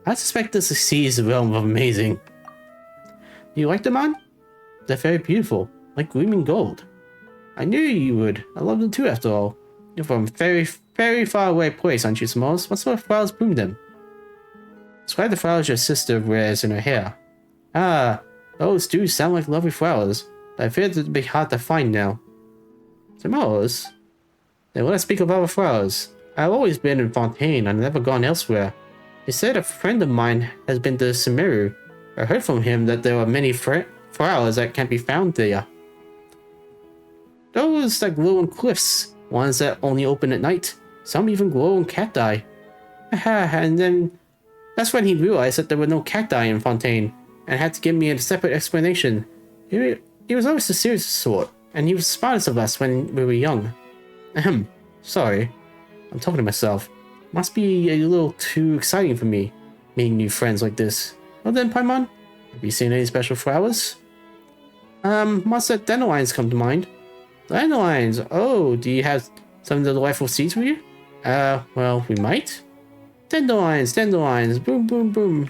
I suspect this exceeds the realm of amazing. Do you like them, man? They're very beautiful, like gleaming gold. I knew you would. I love them too, after all. You're from a very, very far away place, aren't you, Xanmoas? What sort of flowers bloom them? Describe the flowers your sister wears in her hair. Those do sound like lovely flowers, but I fear they'd be hard to find now. Xanmoas? Then let us speak of other flowers. I've always been in Fontaine, I've never gone elsewhere. He said a friend of mine has been to Sumeru. I heard from him that there are many flowers that can't be found there. Those that glow in cliffs, ones that only open at night, some even glow in cacti. And then that's when he realized that there were no cacti in Fontaine, and had to give me a separate explanation. He was always the serious sort, and he was the smartest of us when we were young. Sorry. I'm talking to myself. Must be a little too exciting for me, meeting new friends like this. Well then, Paimon, have you seen any special flowers? Monster dandelions come to mind. Dandelions? Oh, do you have some delightful seeds with you? Well, we might. Dandelions, dandelions, boom, boom, boom.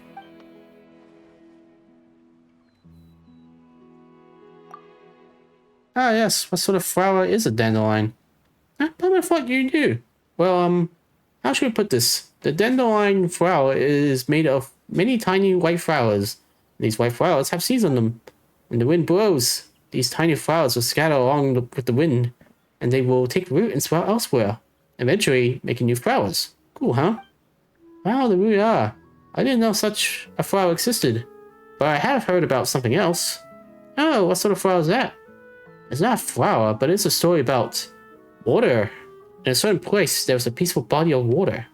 Yes, what sort of flower is a dandelion? But I thought you knew. Well, how should we put this? The dandelion flower is made of many tiny white flowers. These white flowers have seeds on them. When the wind blows, these tiny flowers will scatter along with the wind, and they will take root and sprout elsewhere, eventually making new flowers. Cool, huh? Wow, they really are. I didn't know such a flower existed, but I have heard about something else. Oh, what sort of flower is that? It's not a flower, but it's a story about water. In a certain place, there was a peaceful body of water.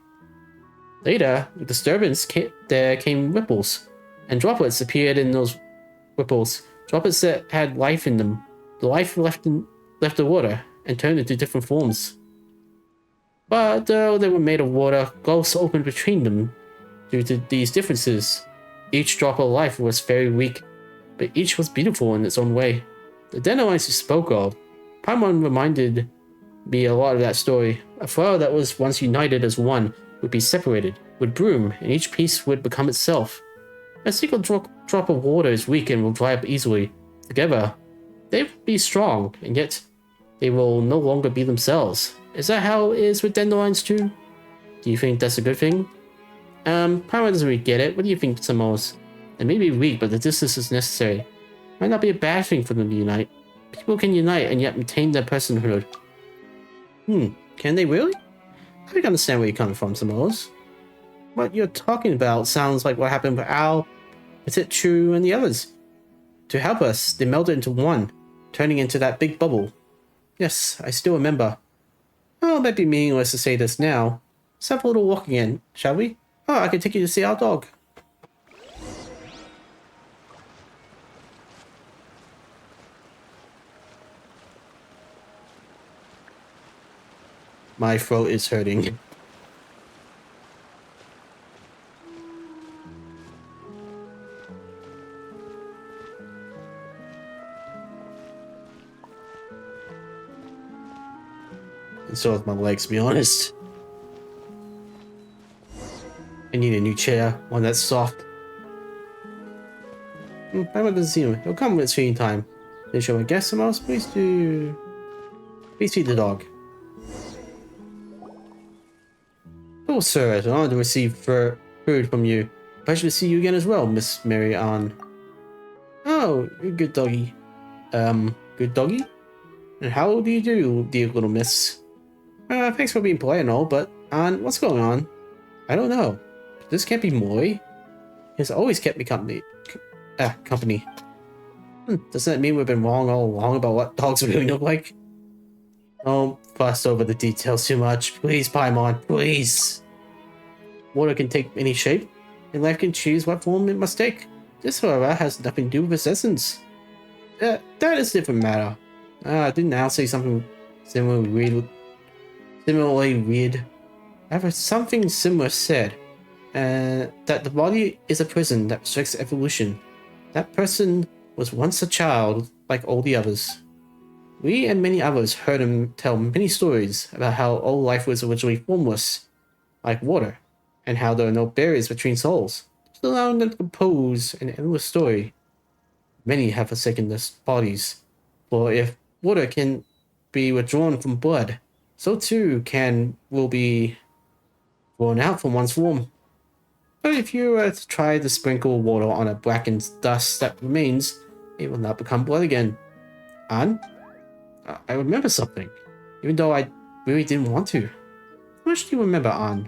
Later, with disturbance, there came ripples, and droplets appeared in those ripples. Droplets that had life in them. The life left the water and turned into different forms. But though they were made of water, gulfs opened between them due to these differences. Each drop of life was very weak, but each was beautiful in its own way. The dandelions you spoke of, Paimon reminded me a lot of that story. A flower that was once united as one would be separated, would bloom, and each piece would become itself. A single drop of water is weak and will dry up easily. Together, They will be strong, and yet they will no longer be themselves. Is that how it is with dandelions too? Do you think that's a good thing? Paimon doesn't really get it. What do you think, Xanmoas? They may be weak, but the distance is necessary. Might not be a bad thing for them to unite. People can unite and yet maintain their personhood. Can they really? I don't understand where you're coming from, Xanmoas. What you're talking about sounds like what happened with Al, Petit Chu, and the others. To help us, they melded into one, turning into that big bubble. Yes, I still remember. Oh, it might be meaningless to say this now. Let's have a little walk again, shall we? Oh, I can take you to see our dog. My throat is hurting. And so with my legs, to be honest. I need a new chair, one that's soft. I doesn't see him. He'll come when it's feeding time. They show a guest some else. Please feed the dog. Oh, sir, it's an honor to receive food from you. Pleasure to see you again as well, Miss Mary Ann. Oh, you're a good doggy. Good doggy? And how do you do, dear little miss? Thanks for being polite and all, but Ann, what's going on? I don't know. This can't be Moy. He's always kept me company. Doesn't that mean we've been wrong all along about what dogs really look like? Don't fuss over the details too much. Please, Paimon, please. Water can take any shape, and life can choose what form it must take. This, however, has nothing to do with its essence. That is a different matter. Didn't Al say something similarly weird? I've heard something similar said. That the body is a prison that restricts evolution. That person was once a child like all the others. We and many others heard him tell many stories about how all life was originally formless, like water, and how there are no barriers between souls, just allowing them to compose an endless story. Many have forsaken their bodies, for if water can be withdrawn from blood, so too will be drawn out from one's form. But if you were to try to sprinkle water on a blackened dust that remains, it will not become blood again. And I remember something, even though I really didn't want to. How much do you remember, An?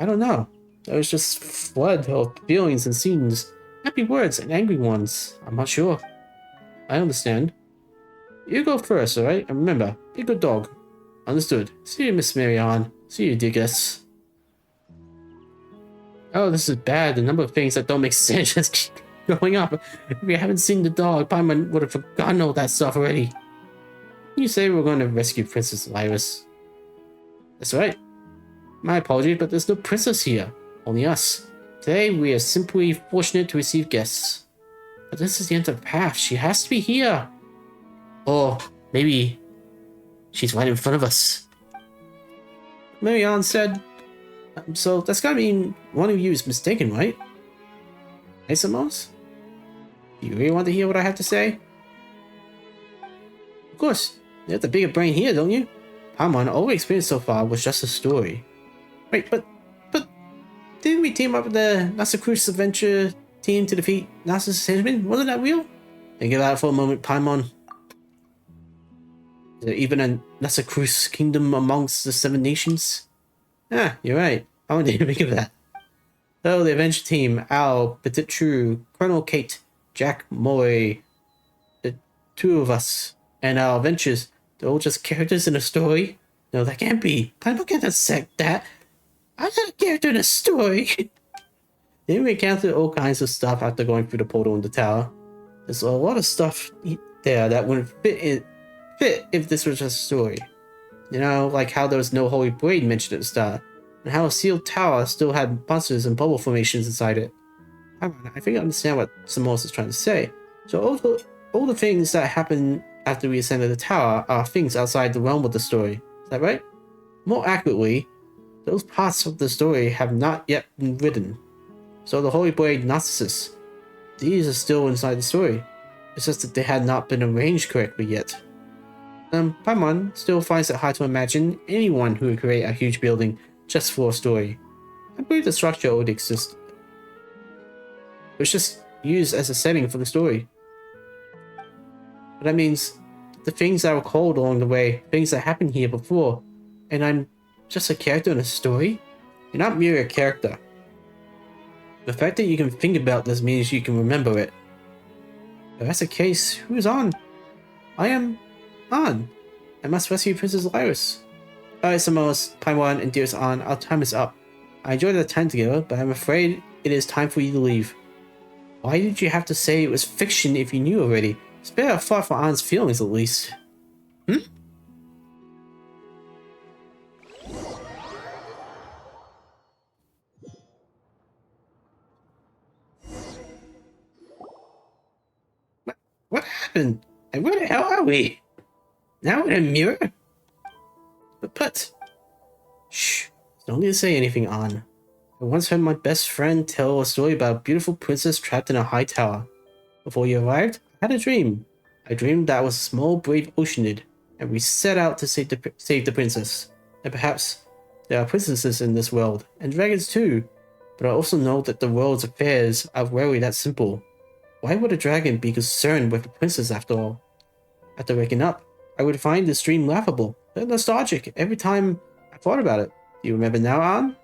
I don't know. There was just flood of feelings and scenes, happy words and angry ones. I'm not sure. I understand. You go first, alright? And remember, be a good dog. Understood. See you, Miss Marianne. See you, dear guests. Oh, this is bad. The number of things that don't make sense just keep going up. If we haven't seen the dog, Paimon would have forgotten all that stuff already. You say we're going to rescue Princess Lyris. That's right. My apologies, but there's no princess here. Only us. Today, we are simply fortunate to receive guests. But this is the end of the path. She has to be here. Or maybe she's right in front of us. Marianne said, so that's gotta mean one of you is mistaken, right? Hey, Xanmoas? Do you really want to hear what I have to say? Of course. You have the bigger brain here, don't you? Paimon, all we experienced so far was just a story. Wait, but didn't we team up with the Narzissenkreuz adventure team to defeat Narcissus henchmen? Wasn't that real? Think about it for a moment, Paimon. Is there even a Narzissenkreuz kingdom amongst the 7 nations? Ah, you're right. I didn't think of that. So the adventure team, Al, Petit Chu, Colonel Kate, Jack, Moy, the 2 of us, and our adventures, they're all just characters in a story? No, that can't be. Paimon can't accept that. I'm not a character in a story. Then we encountered all kinds of stuff after going through the portal in the tower. There's a lot of stuff there that wouldn't fit if this was just a story. You know, like how there was no Holy Blade mentioned at the start, and how a sealed tower still had monsters and bubble formations inside it. I think I understand what Xanmoas is trying to say. So all the things that happen after we ascended the tower are things outside the realm of the story. Is that right? More accurately, those parts of the story have not yet been written. So the Holy Blade Narcissus, these are still inside the story. It's just that they had not been arranged correctly yet. Paimon still finds it hard to imagine anyone who would create a huge building just for a story. I believe the structure already existed. It was just used as a setting for the story. But that means the things that were called along the way, things that happened here before, and I'm just a character in a story? You're not merely a character. The fact that you can think about this means you can remember it. If that's the case, who is on? I am on. I must rescue Princess Lyris. Alright, Xanmoas, Paimon, and dearest An, our time is up. I enjoyed our time together, but I'm afraid it is time for you to leave. Why did you have to say it was fiction if you knew already? Spare a thought for An's feelings, at least. What happened? And where the hell are we? Now in a mirror? But... Shh. Don't need to say anything, An. I once heard my best friend tell a story about a beautiful princess trapped in a high tower. Before you arrived, I had a dream. I dreamed that I was a small, brave Oceanid, and we set out to save the princess. And perhaps there are princesses in this world, and dragons too. But I also know that the world's affairs are rarely that simple. Why would a dragon be concerned with a princess after all? After waking up, I would find this dream laughable and nostalgic every time I thought about it. Do you remember now, An?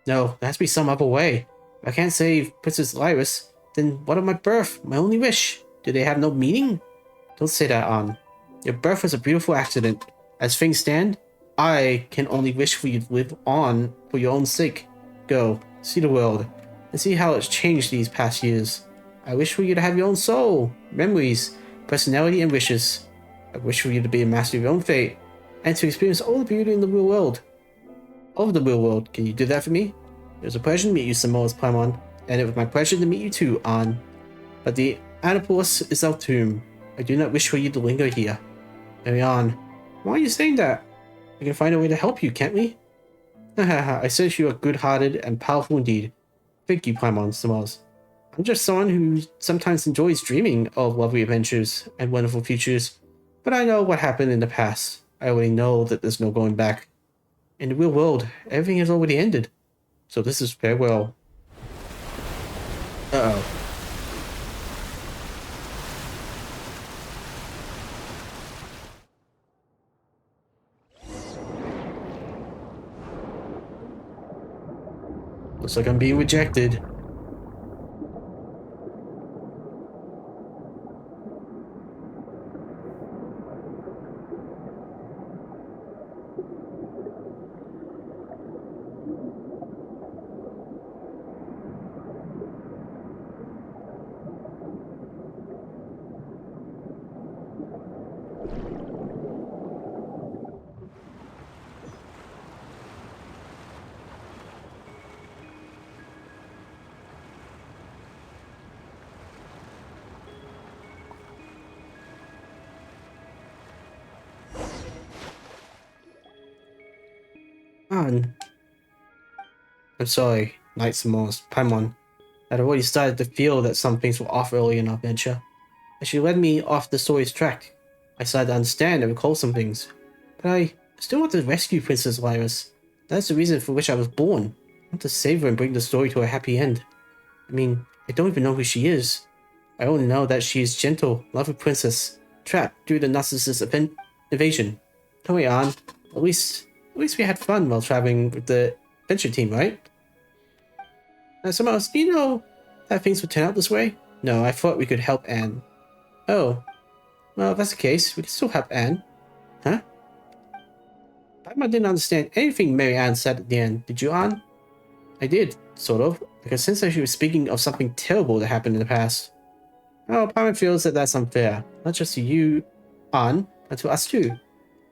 No, there has to be some other way. If I can't save Princess Lyris, then what of my birth, my only wish? Do they have no meaning? Don't say that, An. Your birth was a beautiful accident. As things stand, I can only wish for you to live on for your own sake. Go, see the world, and see how it's changed these past years. I wish for you to have your own soul, memories, personality, and wishes. I wish for you to be a master of your own fate, and to experience all the beauty in the real world. All of the real world, can you do that for me? It was a pleasure to meet you, Xanmoas, Paimon, and it was my pleasure to meet you too, An. But the Annapolis is our tomb. I do not wish for you to linger here. Marianne, why are you saying that? We can find a way to help you, can't we? Hahaha, I said you are good-hearted and powerful indeed. Thank you, Paimon, Xanmoas. I'm just someone who sometimes enjoys dreaming of lovely adventures and wonderful futures, but I know what happened in the past. I already know that there's no going back. In the real world, everything has already ended. So this is farewell. Uh-oh. Looks like I'm being rejected. An. I'm sorry, Knight Xanmoas, Paimon. I'd already started to feel that some things were off early in our venture. As she led me off the story's track, I started to understand and recall some things. But I still want to rescue Princess Lyris. That's the reason for which I was born. I want to save her and bring the story to a happy end. I mean, I don't even know who she is. I only know that she is gentle, lovely princess, trapped due to Narcissus invasion. Don't worry, An. At least we had fun while traveling with the adventure team, right? Xanmoas, do you know that things would turn out this way? No, I thought we could help Anne. Oh. Well, if that's the case, we can still help Anne. Huh? I didn't understand anything Mary Ann said at the end. Did you, An? I did, sort of. I could sense that she was speaking of something terrible that happened in the past. Oh, Paimon feels that that's unfair. Not just to you, An, but to us too.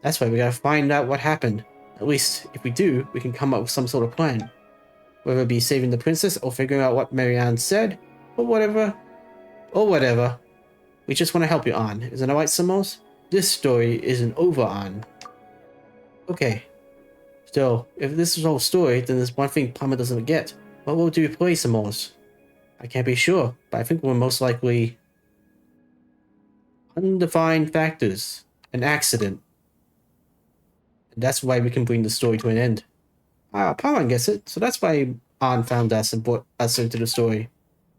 That's why we gotta find out what happened. At least, if we do, we can come up with some sort of plan. Whether it be saving the princess or figuring out what Marianne said, or whatever. We just want to help you, An. Isn't that right, Xanmoas? This story isn't over, An. Okay. Still, if this is the whole story, then there's one thing Paimon doesn't get. What will do replace Xanmoas? I can't be sure, but I think we'll most likely... undefined factors, an accident. And that's why we can bring the story to an end. Paimon gets it, so that's why An found us and brought us into the story.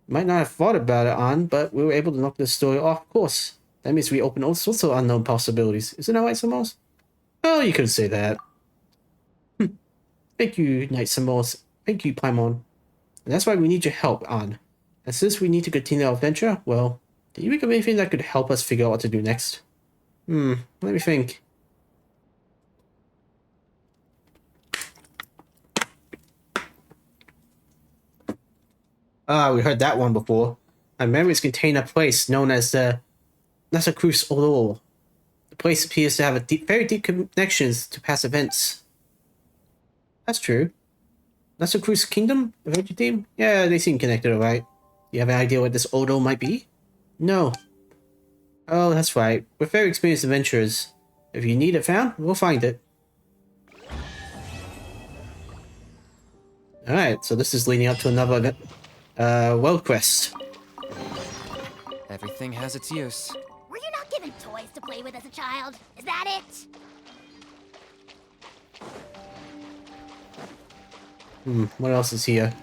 Might not have thought about it, An, but we were able to knock this story off course. That means we open all sorts of unknown possibilities. Isn't that right, Xanmoas? Oh, you could say that. Thank you, Knight Xanmoas. Thank you, Paimon. And that's why we need your help, An. And since we need to continue our adventure, well, did you think of anything that could help us figure out what to do next? Let me think. We heard that one before. My memories contain a place known as the Narzissenkreuz. The place appears to have very deep connections to past events. That's true. Narzissenkreuz Kingdom? Adventure Team? Yeah, they seem connected, alright. You have an idea what this Odo might be? No. Oh, that's right. We're very experienced adventurers. If you need it found, we'll find it. Alright, so this is leading up to another world quest. Everything has its use. Were you not given toys to play with as a child? Is that it? What else is here?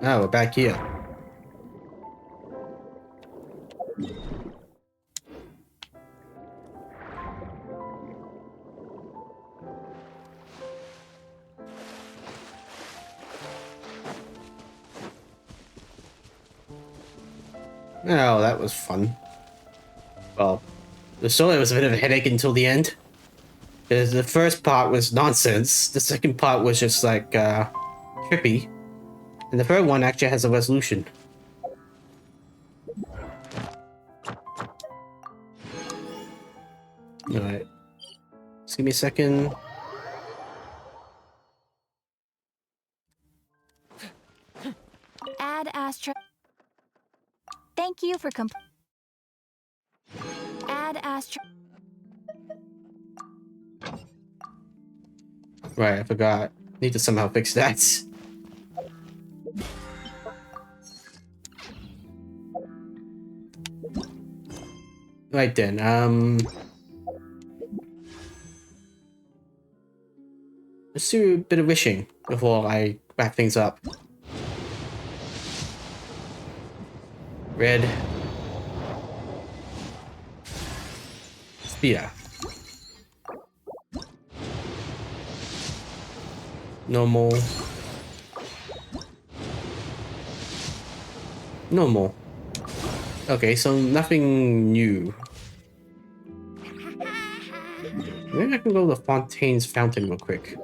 Oh, we're back here. Oh, that was fun. Well, the story was a bit of a headache until the end. The first part was nonsense. The second part was just like trippy. And the third one actually has a resolution. Alright. Just give me a second. Add Astra. Thank you for Add Astra. Right, I forgot. Need to somehow fix that. Right then, let's do a bit of wishing before I wrap things up. Red. Spear. Normal. Normal. Okay, so nothing new. Maybe I can go to Fontaine's Fountain real quick.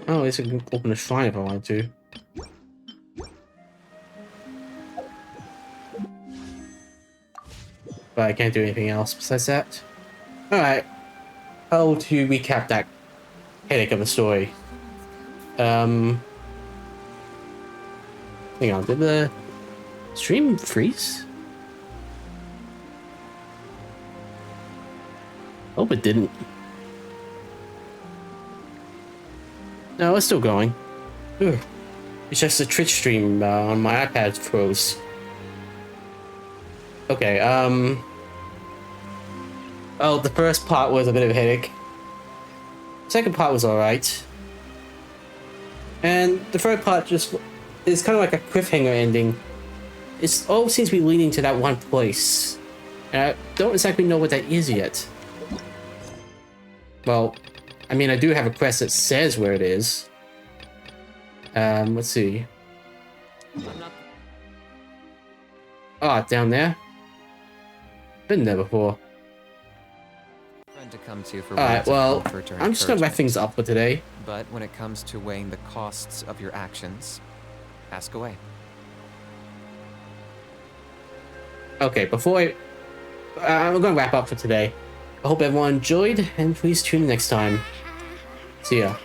Oh, at least I can open a shrine if I want to. But I can't do anything else besides that. Alright. How to recap that headache of the story. Hang on, did the stream freeze? Hope it didn't. No, it's still going. Ugh. It's just the Twitch stream on my iPad froze. Okay, oh, the first part was a bit of a headache. Second part was alright. And the third part just is kind of like a cliffhanger ending. It all seems to be leading to that one place. And I don't exactly know what that is yet. Well, I mean, I do have a quest that says where it is. Let's see. Oh, down there? Been there before. Friend to come to for Alright, words of well, comfort or I'm just gonna wrap encouragement. things up for today. But when it comes to weighing the costs of your actions, ask away. Okay, I'm gonna wrap up for today. I hope everyone enjoyed, and please tune in next time. See ya.